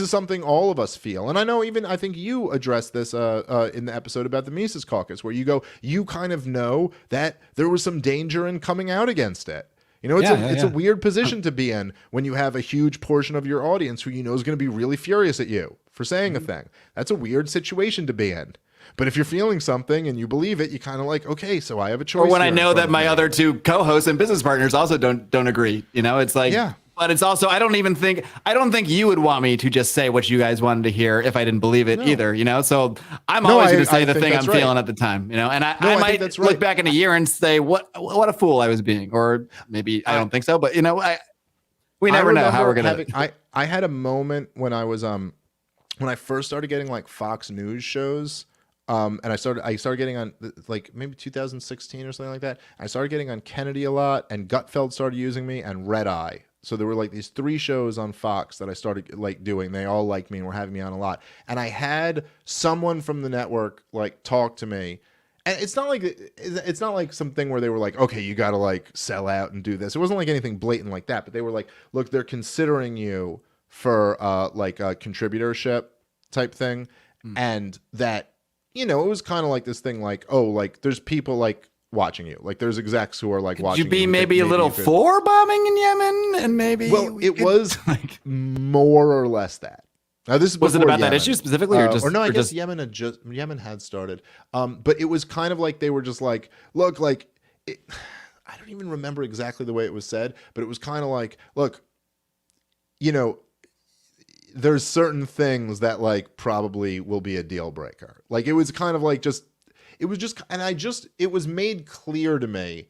something all of us feel. And I know I think you addressed this in the episode about the Mises Caucus, where you kind of know that there was some danger in coming out against it. It's a weird position to be in when you have a huge portion of your audience who is going to be really furious at you for saying a thing. That's a weird situation to be in. But if you're feeling something and you believe it, you kind of like, okay, so I have a choice. Or when I know that my other two co-hosts and business partners also don't agree. It's like, yeah. But it's also, I don't think you would want me to just say what you guys wanted to hear if I didn't believe it either, So I'm always going to say the thing I'm feeling at the time, and I might look back in a year and say, what a fool I was being, or maybe I don't think so, but we never know how we're going to. I had a moment when I was, when I first started getting like Fox News shows, and I started getting on like maybe 2016 or something like that. I started getting on Kennedy a lot, and Gutfeld started using me, and Red Eye. So there were like these 3 shows on Fox that I started like doing. They all liked me and were having me on a lot. And I had someone from the network like talk to me. And it's not like something where they were like, okay, you got to like sell out and do this. It wasn't like anything blatant like that. But they were like, look, they're considering you for like a contributorship type thing. And that, it was kind of like this thing like, oh, like there's people like watching you, like there's execs who are like watching you. Maybe a little for bombing in Yemen, and maybe it was like more or less that. Now this was it about Yemen. that issue specifically, or just? Or no, I guess Yemen had started. But it was kind of like they were just like, look, like I don't even remember exactly the way it was said, but it was kind of like, look, there's certain things that like probably will be a deal breaker. Like it was kind of like it was made clear to me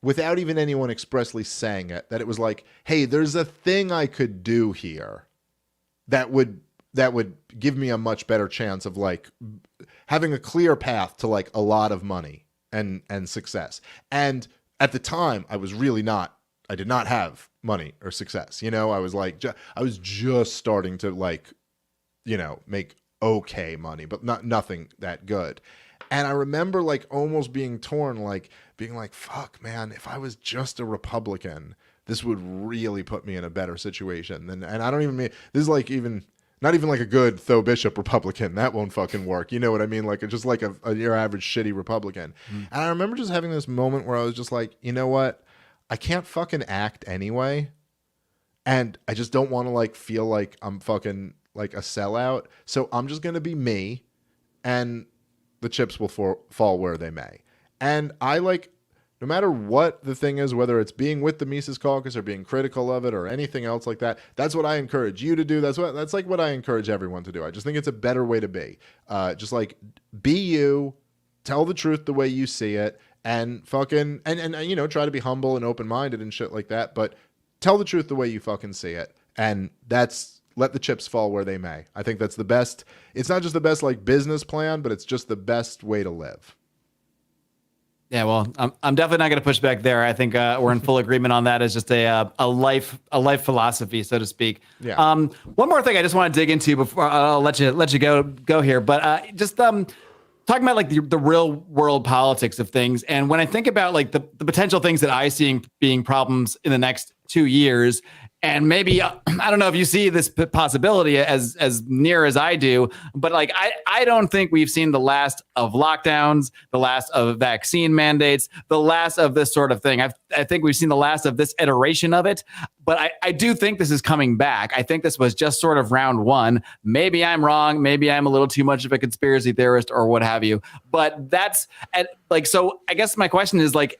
without even anyone expressly saying it, that it was like, hey, there's a thing I could do here that would give me a much better chance of like having a clear path to like a lot of money and success. And at the time I did not have money or success. I was like, I was just starting to like, make okay money, but nothing that good. And I remember like almost being torn, like being like, fuck, man, if I was just a Republican, this would really put me in a better situation. And I don't even mean, this is like not even like a good Tho Bishop Republican. That won't fucking work. You know what I mean? Like just like your average shitty Republican. And I remember just having this moment where I was just like, you know what? I can't fucking act anyway. And I just don't want to like feel like I'm fucking like a sellout. So I'm just going to be me, and the chips will fall where they may. And I like, no matter what the thing is, whether it's being with the Mises Caucus or being critical of it or anything else like that, that's what I encourage you to do. That's like what I encourage everyone to do. I just think it's a better way to be. Just like be you, tell the truth the way you see it, and fucking and try to be humble and open-minded and shit like that, but tell the truth the way you fucking see it. And that's, let the chips fall where they may. I think that's the best. It's not just the best like business plan, but it's just the best way to live. Yeah, well, I'm definitely not going to push back there. I think we're in full agreement on that as just a life philosophy, so to speak. Yeah. One more thing I just want to dig into before I'll let you go here, but just talking about like the real world politics of things, and when I think about like the potential things that I see being problems in the next 2 years. And maybe, I don't know if you see this possibility as near as I do, but like, I don't think we've seen the last of lockdowns, the last of vaccine mandates, the last of this sort of thing. I think we've seen the last of this iteration of it, but I do think this is coming back. I think this was just sort of round one. Maybe I'm wrong. Maybe I'm a little too much of a conspiracy theorist or what have you, but that's like, so I guess my question is like,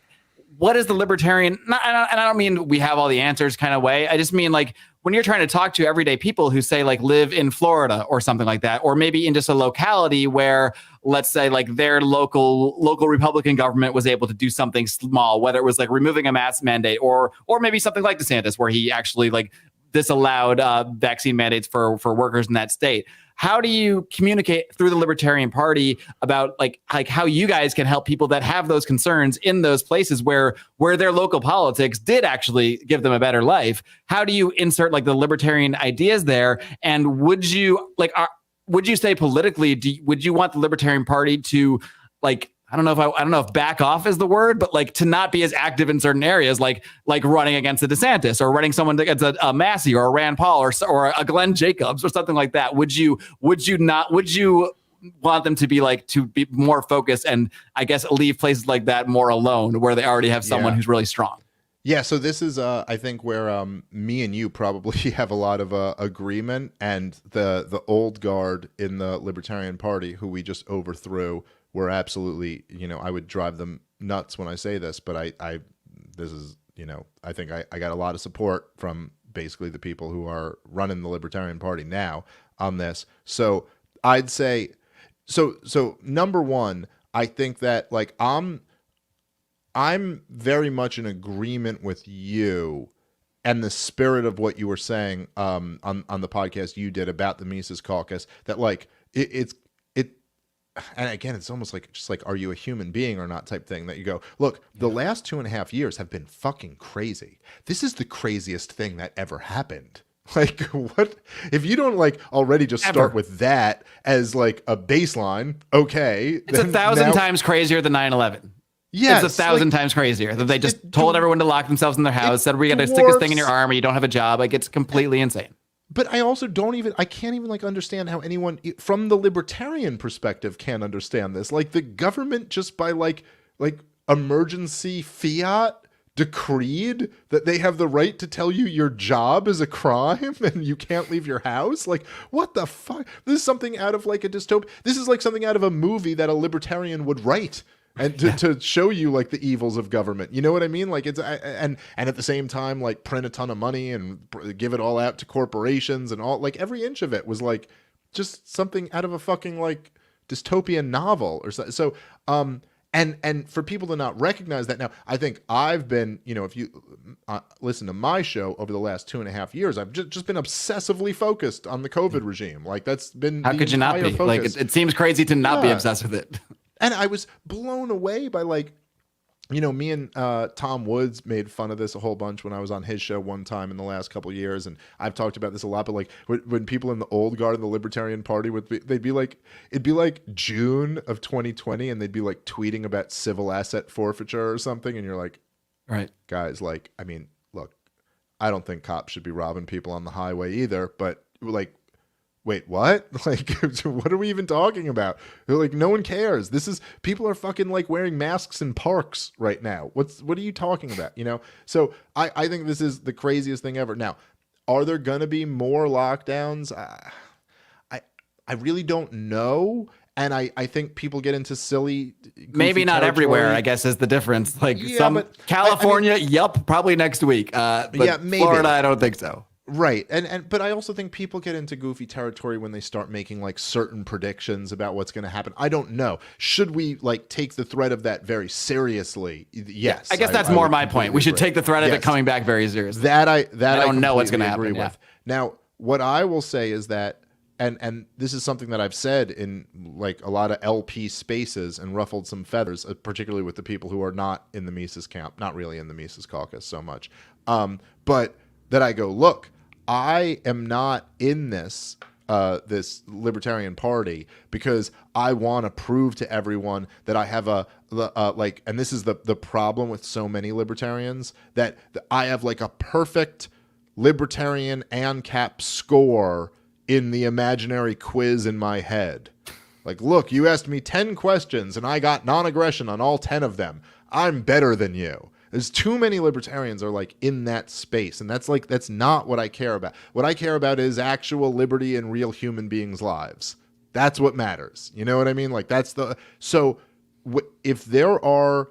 what is the libertarian, and I don't mean we have all the answers kind of way. I just mean like when you're trying to talk to everyday people who say like live in Florida or something like that, or maybe in just a locality where, let's say like their local Republican government was able to do something small, whether it was like removing a mask mandate or maybe something like DeSantis where he actually like disallowed vaccine mandates for workers in that state. How do you communicate through the Libertarian Party about like how you guys can help people that have those concerns in those places where their local politics did actually give them a better life? How do you insert like the libertarian ideas there? And would you like, would you say politically, would you want the Libertarian Party to, like, I don't know if back off is the word, but like to not be as active in certain areas, like running against a DeSantis or running someone against a Massey or a Rand Paul or a Glenn Jacobs or something like that? Would you want them to be more focused and, I guess, leave places like that more alone where they already have someone who's really strong? Yeah, so this is, I think, where me and you probably have a lot of agreement, and the old guard in the Libertarian Party, who we just overthrew, were absolutely, I would drive them nuts when I say this, but I think I got a lot of support from basically the people who are running the Libertarian Party now on this. So I'd say, so number one, I think that like I'm very much in agreement with you and the spirit of what you were saying on the podcast you did about the Mises Caucus, that like and again, it's almost like just like, are you a human being or not type thing, that you go, look, the last 2.5 years have been fucking crazy. This is the craziest thing that ever happened. Like, what if you don't like already just start with that as like a baseline? Okay, it's 1,000 times crazier than 9/11. Yes, it's 1,000 times crazier that they just told everyone to lock themselves in their house, said we got to stick this thing in your arm or you don't have a job. Like, it's completely insane. But I also I can't even like understand how anyone from the libertarian perspective can understand this. Like, the government just by like emergency fiat decreed that they have the right to tell you your job is a crime and you can't leave your house. Like, what the fuck? This is something out of like a dystopia. This is like something out of a movie that a libertarian would write. And to show you like the evils of government, you know what I mean? Like, it's and at the same time, like, print a ton of money and give it all out to corporations and all, like, every inch of it was like just something out of a fucking like dystopian novel or so. So and for people to not recognize that now, I think I've been, if you listen to my show over the last 2.5 years, I've just been obsessively focused on the COVID regime. Like, that's been how could you not be? Focus. Like, it seems crazy to not be obsessed with it. And I was blown away by like, me and Tom Woods made fun of this a whole bunch when I was on his show one time in the last couple of years. And I've talked about this a lot, but like when people in the old guard of the Libertarian Party it'd be like June of 2020 and they'd be like tweeting about civil asset forfeiture or something. And you're like, right, guys, like, I mean, look, I don't think cops should be robbing people on the highway either, but like, wait, what? Like, what are we even talking about? They're like, no one cares. People are fucking like wearing masks in parks right now. What are you talking about? So I think this is the craziest thing ever. Now, are there going to be more lockdowns? I really don't know. And I think people get into silly, maybe not territory. Everywhere, I guess, is the difference. Like, California, probably next week. But maybe. Florida, I don't think so. Right. But I also think people get into goofy territory when they start making like certain predictions about what's going to happen. I don't know. Should we like take the threat of that very seriously? Yes. I guess that's more my point. We should take the threat of it coming back very seriously. That I don't know what's going to happen. With. Now, what I will say is that, and this is something that I've said in like a lot of LP spaces and ruffled some feathers, particularly with the people who are not in the Mises camp, not really in the Mises Caucus so much. But that I go, look, I am not in this Libertarian Party because I want to prove to everyone that I have and this is the problem with so many libertarians, that I have like a perfect libertarian ANCAP score in the imaginary quiz in my head. Like, look, you asked me 10 questions and I got non-aggression on all 10 of them. I'm better than you. There's too many libertarians are like in that space. And that's not what I care about. What I care about is actual liberty and real human beings' lives. That's what matters. You know what I mean? Like, if there are,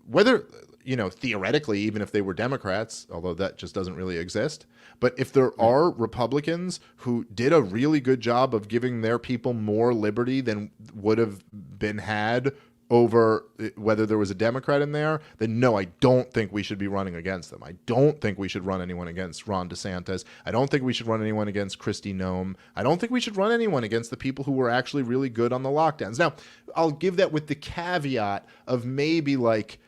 whether, theoretically, even if they were Democrats, although that just doesn't really exist, but if there are Republicans who did a really good job of giving their people more liberty than would have been had over whether there was a Democrat in there, then no, I don't think we should be running against them. I don't think we should run anyone against Ron DeSantis. I don't think we should run anyone against Kristi Noem. I don't think we should run anyone against the people who were actually really good on the lockdowns. Now, I'll give that with the caveat of maybe like,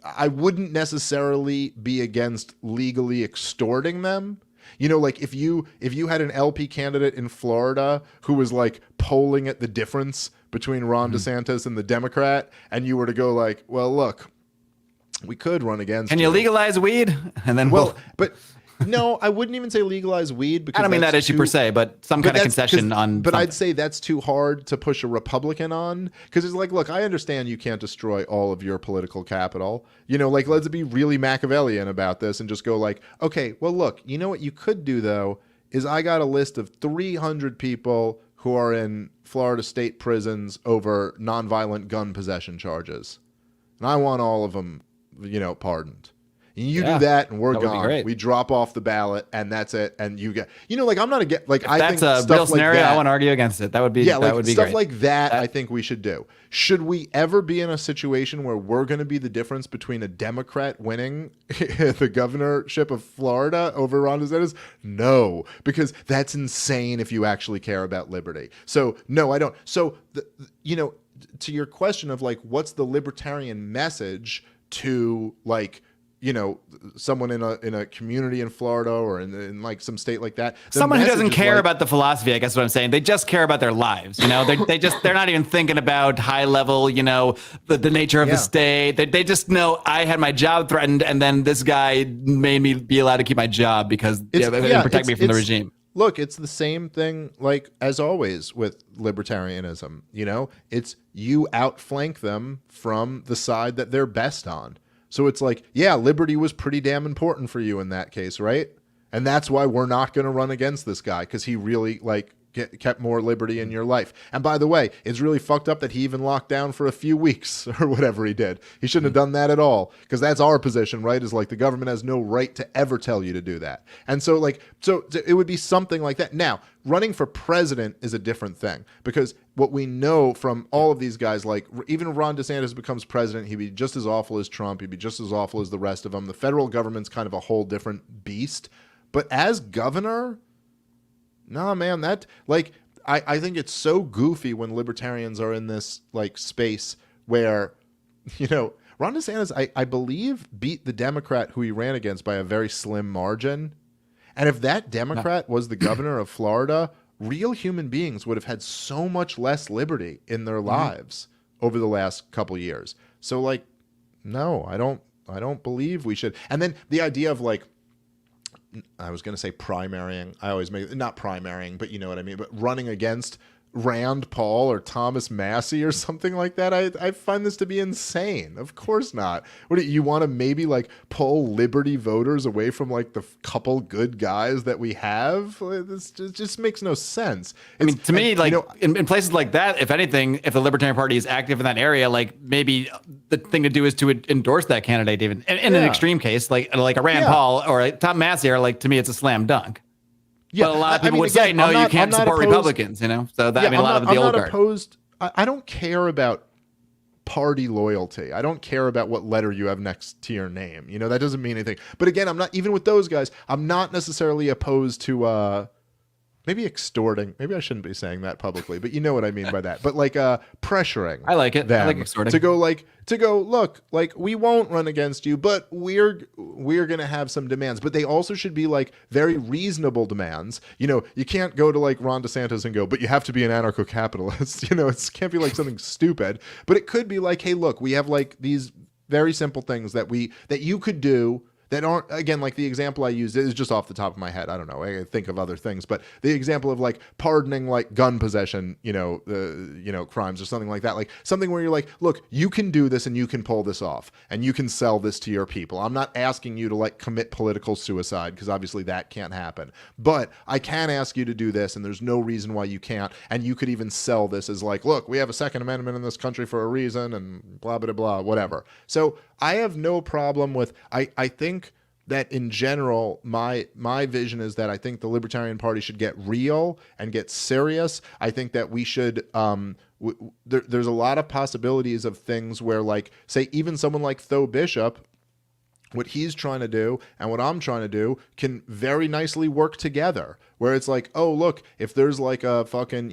I wouldn't necessarily be against legally extorting them, You know, like if you had an LP candidate in Florida who was like polling at the difference between Ron DeSantis and the Democrat, and you were to go like, well, look, we could run against Can you legalize weed? And then but no, I wouldn't even say legalize weed, because I don't mean that issue per se, but some kind of concession on. But something. I'd say that's too hard to push a Republican on, because it's like, look, I understand you can't destroy all of your political capital. You know, like, let's be really Machiavellian about this and just go like, okay, well, look, you know what you could do though is I got a list of 300 people who are in Florida state prisons over nonviolent gun possession charges, and I want all of them, you know, pardoned. And you do that, and we're gone. We drop off the ballot, and that's it. And you get, you know, like, I'm not against, like, I think that's a real scenario. I want to argue against it. That would be, that would be stuff great. like that. I think we should do. Should we ever be in a situation where we're going to be the difference between a Democrat winning the governorship of Florida over Ron DeSantis? No, because that's insane if you actually care about liberty. So no, I don't. So you know, to your question of like, what's the libertarian message to, like, you know, someone in a community in Florida or in like some state like that. Someone who doesn't care about the philosophy, I guess what I'm saying. They just care about their lives. You know, they're not even thinking about high level, you know, the nature of the state. They just know I had my job threatened, and then this guy made me be allowed to keep my job because protect me from the regime. Look, it's the same thing, like, as always with libertarianism. You know, it's you outflank them from the side that they're best on. So it's like, yeah, liberty was pretty damn important for you in that case, right? And that's why we're not going to run against this guy, because he really, like, kept more liberty in your life. And by the way, it's really fucked up that he even locked down for a few weeks or whatever he did. He shouldn't have done that at all, because that's our position, right? Is like the government has no right to ever tell you to do that. And so, like, so it would be something like that. Now, running for president is a different thing, because what we know from all of these guys, like even if Ron DeSantis becomes president, he'd be just as awful as Trump. He'd be just as awful as the rest of them. The federal government's kind of a whole different beast. But as governor, nah, man, that, like, I think it's so goofy when libertarians are in this, like, space where, you know, Ron DeSantis, I believe, beat the Democrat who he ran against by a very slim margin. And if that Democrat was the governor of Florida, real human beings would have had so much less liberty in their lives over the last couple years. So, like, no, I don't believe we should. And then the idea of, like, I was going to say primarying. I always make, not primarying, but you know what I mean. But running against Rand Paul or Thomas Massey or something like that, I find this to be insane. Of course not. What do you want to maybe like pull liberty voters away from like the couple good guys that we have? This just makes no sense. I mean, to me, like, you know, in places like that, if anything, if the Libertarian Party is active in that area, like maybe the thing to do is to endorse that candidate. Even in an extreme case, like a Rand Paul or a Tom Massey, are like, to me, it's a slam dunk. Yeah, but a lot of people would say, no, you can't support Republicans, you know? So that, I mean, a lot of the old guard. Opposed. I don't care about party loyalty. I don't care about what letter you have next to your name. You know, that doesn't mean anything. But again, I'm not, even with those guys, I'm not necessarily opposed to, maybe extorting. Maybe I shouldn't be saying that publicly, but you know what I mean by that. But like pressuring. I like it. I like extorting. To go, look, like, we won't run against you, but we're going to have some demands. But they also should be like very reasonable demands. You know, you can't go to like Ron DeSantis and go, but you have to be an anarcho-capitalist. You know, it can't be like something stupid. But it could be like, hey, look, we have like these very simple things that you could do that aren't, again, like the example I used is just off the top of my head. I don't know. I think of other things, but the example of like pardoning like gun possession, crimes or something like that, like something where you're like, look, you can do this and you can pull this off and you can sell this to your people. I'm not asking you to like commit political suicide, because obviously that can't happen, but I can ask you to do this, and there's no reason why you can't. And you could even sell this as like, look, we have a Second Amendment in this country for a reason, and blah, blah, blah, whatever. So I have no problem with, I think that in general, my vision is that I think the Libertarian Party should get real and get serious. I think that we should, there's a lot of possibilities of things where, like, say, even someone like Tho Bishop, what he's trying to do and what I'm trying to do can very nicely work together, where it's like, oh, look, if there's like a fucking,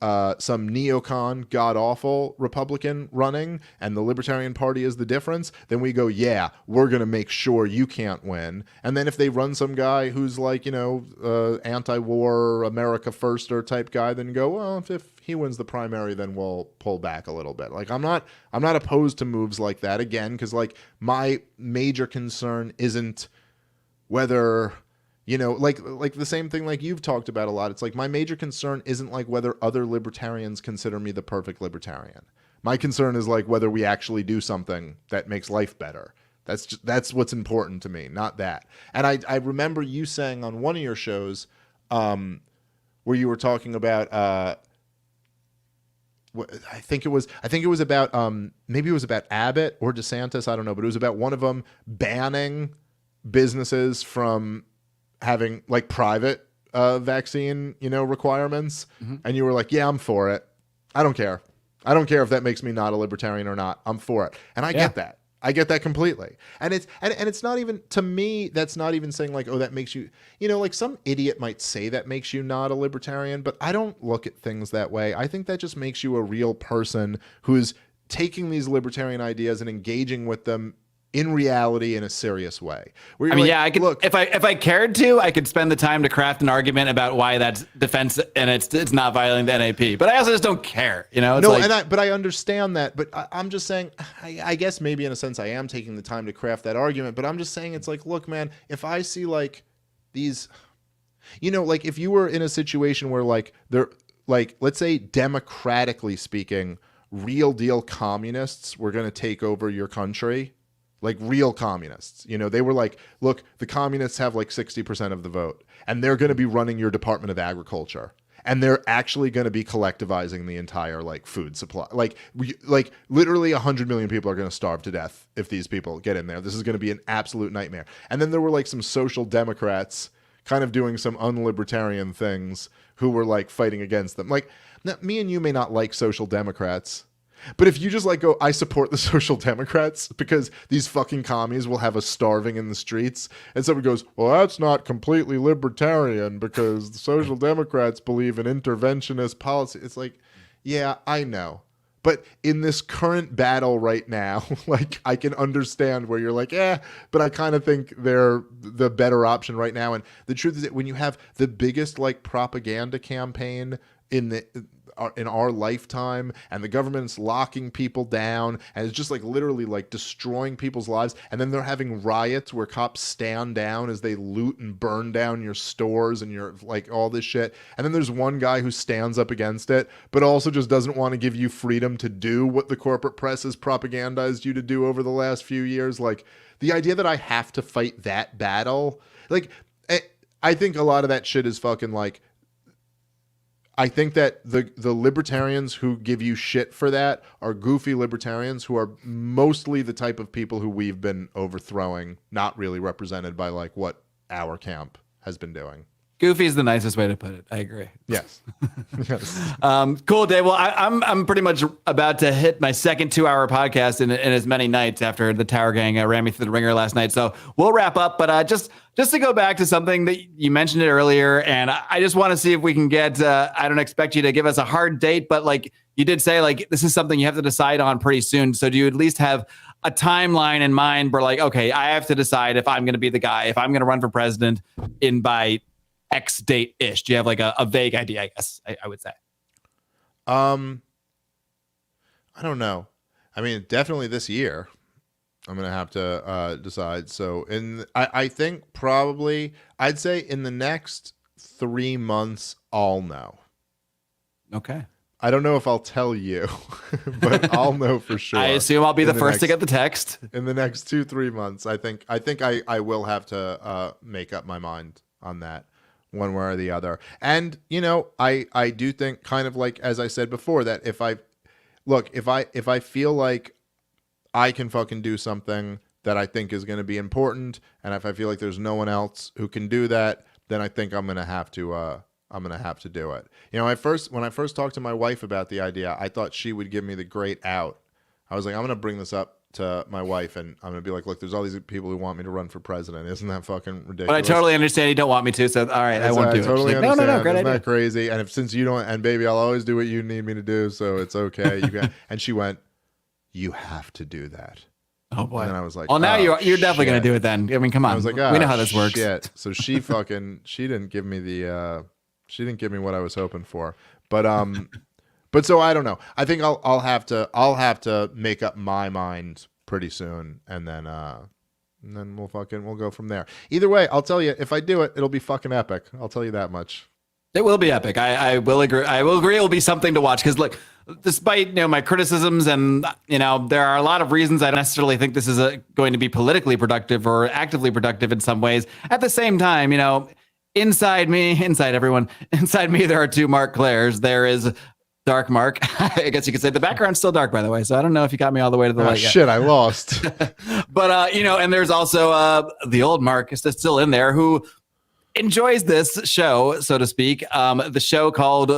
some neocon, god-awful Republican running, and the Libertarian Party is the difference, then we go, yeah, we're going to make sure you can't win. And then if they run some guy who's like, anti-war, America firster type guy, then go, well, if he wins the primary, then we'll pull back a little bit. Like, I'm not opposed to moves like that, again, because like my major concern isn't whether... like the same thing like you've talked about a lot. It's like my major concern isn't like whether other libertarians consider me the perfect libertarian. My concern is like whether we actually do something that makes life better. That's what's important to me, not that. And I remember you saying on one of your shows where you were talking about I think it was about maybe it was about Abbott or DeSantis, I don't know, but it was about one of them banning businesses from having like private vaccine, requirements. Mm-hmm. And you were like, yeah, I'm for it. I don't care if that makes me not a libertarian or not. I'm for it. And I get that. I get that completely. And it's not even, to me, that's not even saying like, oh, that makes you, like some idiot might say that makes you not a libertarian, but I don't look at things that way. I think that just makes you a real person who's taking these libertarian ideas and engaging with them in reality in a serious way. I could look, if I cared to, I could spend the time to craft an argument about why that's defense and it's not violating the NAP. But I also just don't care, but I understand that. But I'm just saying, I guess maybe in a sense I am taking the time to craft that argument. But I'm just saying, it's like, look, man, if I see like these, like if you were in a situation where like they're like, let's say democratically speaking, real deal communists were going to take over your country. Like real communists, they were like, look, the communists have like 60% of the vote and they're going to be running your Department of Agriculture and they're actually going to be collectivizing the entire like food supply. Like literally 100 million people are going to starve to death if these people get in there. This is going to be an absolute nightmare. And then there were like some social democrats kind of doing some unlibertarian things who were like fighting against them. Like now, me and you may not like social democrats, but if you just like go, I support the social democrats because these fucking commies will have us starving in the streets. And somebody goes, well, that's not completely libertarian because the social democrats believe in interventionist policy. It's like, yeah, I know. But in this current battle right now, like I can understand where you're like, but I kind of think they're the better option right now. And the truth is that when you have the biggest like propaganda campaign in our lifetime and the government's locking people down and it's just like literally like destroying people's lives, and then they're having riots where cops stand down as they loot and burn down your stores and your like all this shit, and then there's one guy who stands up against it but also just doesn't want to give you freedom to do what the corporate press has propagandized you to do over the last few years. Like the idea that I have to fight that battle, like I think a lot of that shit is fucking like, I think that the libertarians who give you shit for that are goofy libertarians who are mostly the type of people who we've been overthrowing, not really represented by like what our camp has been doing. Goofy is the nicest way to put it. I agree. Yes. Yes. Cool, Dave. Well, I'm pretty much about to hit my second 2-hour podcast in as many nights after the Tower Gang ran me through the ringer last night. So we'll wrap up. But just to go back to something that you mentioned it earlier, and I just want to see if we can get. I don't expect you to give us a hard date, but like you did say, like this is something you have to decide on pretty soon. So do you at least have a timeline in mind where like, okay, I have to decide if I'm going to be the guy, if I'm going to run for president by X date ish? Do you have like a vague idea? I guess I would say. I don't know. I mean, definitely this year I'm going to have to decide. So I think probably I'd say in the next 3 months, I'll know. Okay. I don't know if I'll tell you, but I'll know for sure. I assume I'll be the first to get the text. In the next 2-3 months, I think I will have to make up my mind on that, one way or the other. And I do think, kind of like as I said before, that if I feel like I can fucking do something that I think is going to be important, and if I feel like there's no one else who can do that, then I think I'm going to have to do it. When I first talked to my wife about the idea, I thought she would give me the great out. I was like, I'm going to bring this up to my wife, and I'm gonna be like, look, there's all these people who want me to run for president. Isn't that fucking ridiculous? But I totally understand you don't want me to, so all right, I won't do it. Totally Like, understand. no, great Isn't idea. that crazy? And since you don't, and baby, I'll always do what you need me to do, so it's okay. You can. And she went, you have to do that. Oh boy. And I was like, well, now you're definitely shit. going to do it then. I mean, come on. I was like, we know how this works. Shit. So she didn't give me she didn't give me what I was hoping for. But so I don't know. I think I'll have to make up my mind pretty soon, and then we'll go from there. Either way, I'll tell you, if I do it, it'll be fucking epic. I'll tell you that much. It will be epic. I will agree. I will agree. It will be something to watch because, look, despite my criticisms and there are a lot of reasons I don't necessarily think this is going to be politically productive or actively productive in some ways. At the same time, inside me, there are two Marc Clairs. There is Dark Mark. I guess you could say the background's still dark, by the way. So I don't know if you got me all the way to the light yet. Shit, I lost. But and there's also the old Mark is still in there who enjoys this show, so to speak, the show called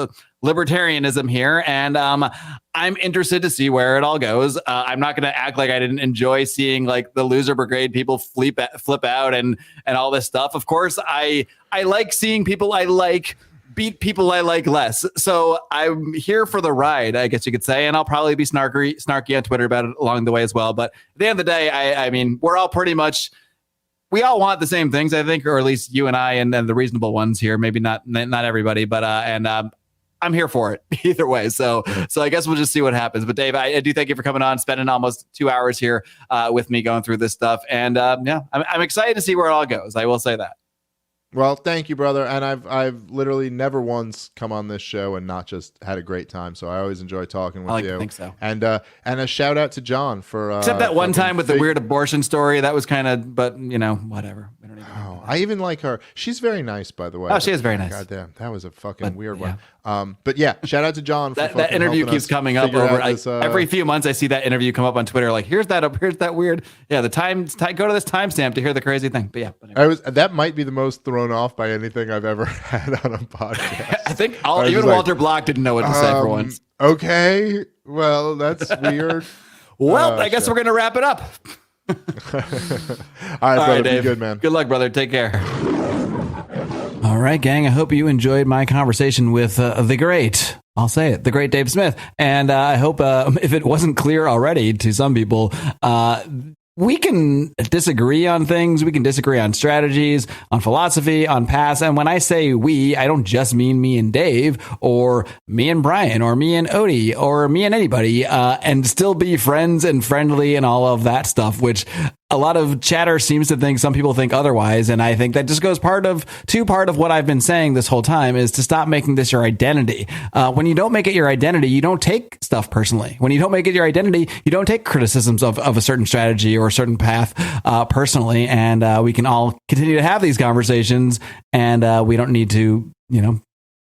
Libertarianism here, and I'm interested to see where it all goes. I'm not going to act like I didn't enjoy seeing like the loser brigade people flip out and all this stuff. Of course, I like seeing people I like beat people I like less. So I'm here for the ride, I guess you could say, and I'll probably be snarky on Twitter about it along the way as well. But at the end of the day, I mean, we're all pretty much. We all want the same things, I think, or at least you and I, and then the reasonable ones here. Maybe not everybody, but I'm here for it either way. So I guess we'll just see what happens. But Dave, I do thank you for coming on, spending almost 2 hours here with me going through this stuff, and I'm excited to see where it all goes. I will say that. Well, thank you, brother. And I've literally never once come on this show and not just had a great time. So I always enjoy talking with you. I think so. And a shout out to John for except that one time with the weird abortion story. That was kind of, but whatever. We don't even I even like her. She's very nice, by the way. Oh, she is very nice. Goddamn, that was a fucking weird one. But yeah, shout out to John. For that interview keeps coming up over every few months. I see that interview come up on Twitter. Like, here's that weird. Yeah, the time. Go to this timestamp to hear the crazy thing. But yeah, anyway. That might be the most thrown off by anything I've ever had on a podcast. I think even Walter Block didn't know what to say for once. Okay, well, that's weird. Well, I guess we're gonna wrap it up. All right, brother, Dave. be good, man. Good luck, brother. Take care. All right, gang. I hope you enjoyed my conversation with the great, I'll say it, the great Dave Smith. And I hope if it wasn't clear already to some people, we can disagree on things. We can disagree on strategies, on philosophy, on paths. And when I say we, I don't just mean me and Dave or me and Brian or me and Odie or me and anybody, and still be friends and friendly and all of that stuff, which a lot of chatter seems to think some people think otherwise. And I think that just goes part of what I've been saying this whole time is to stop making this your identity. When you don't make it your identity, you don't take stuff personally. When you don't make it your identity, you don't take criticisms of a certain strategy or a certain path personally. And we can all continue to have these conversations, and we don't need to,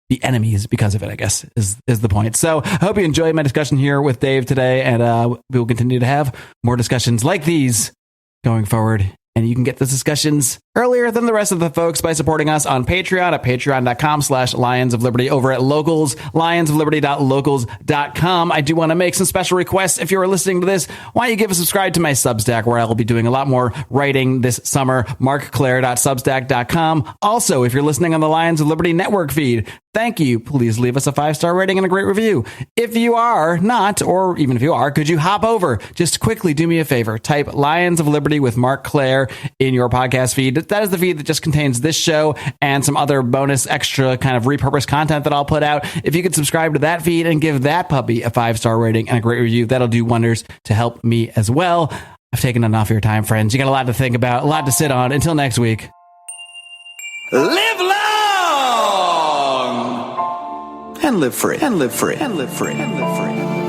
be enemies because of it, I guess, is the point. So I hope you enjoyed my discussion here with Dave today, and we will continue to have more discussions like these going forward. And you can get those discussions earlier than the rest of the folks by supporting us on Patreon at patreon.com/Lions of Liberty, over at Locals, lionsofliberty.locals.com. I do want to make some special requests. If you're listening to this, why don't you give a subscribe to my Substack, where I will be doing a lot more writing this summer, markclair.substack.com. Also, if you're listening on the Lions of Liberty network feed, thank you. Please leave us a 5-star rating and a great review. If you are not, or even if you are, could you hop over? Just quickly do me a favor. Type Lions of Liberty with Marc Clair in your podcast feed. That is the feed that just contains this show and some other bonus extra kind of repurposed content that I'll put out. If you could subscribe to that feed and give that puppy a 5-star rating and a great review, that'll do wonders to help me as well. I've taken enough of your time, friends. You got a lot to think about, a lot to sit on. Until next week. Live long! And live free. And live free. And live free. And live free.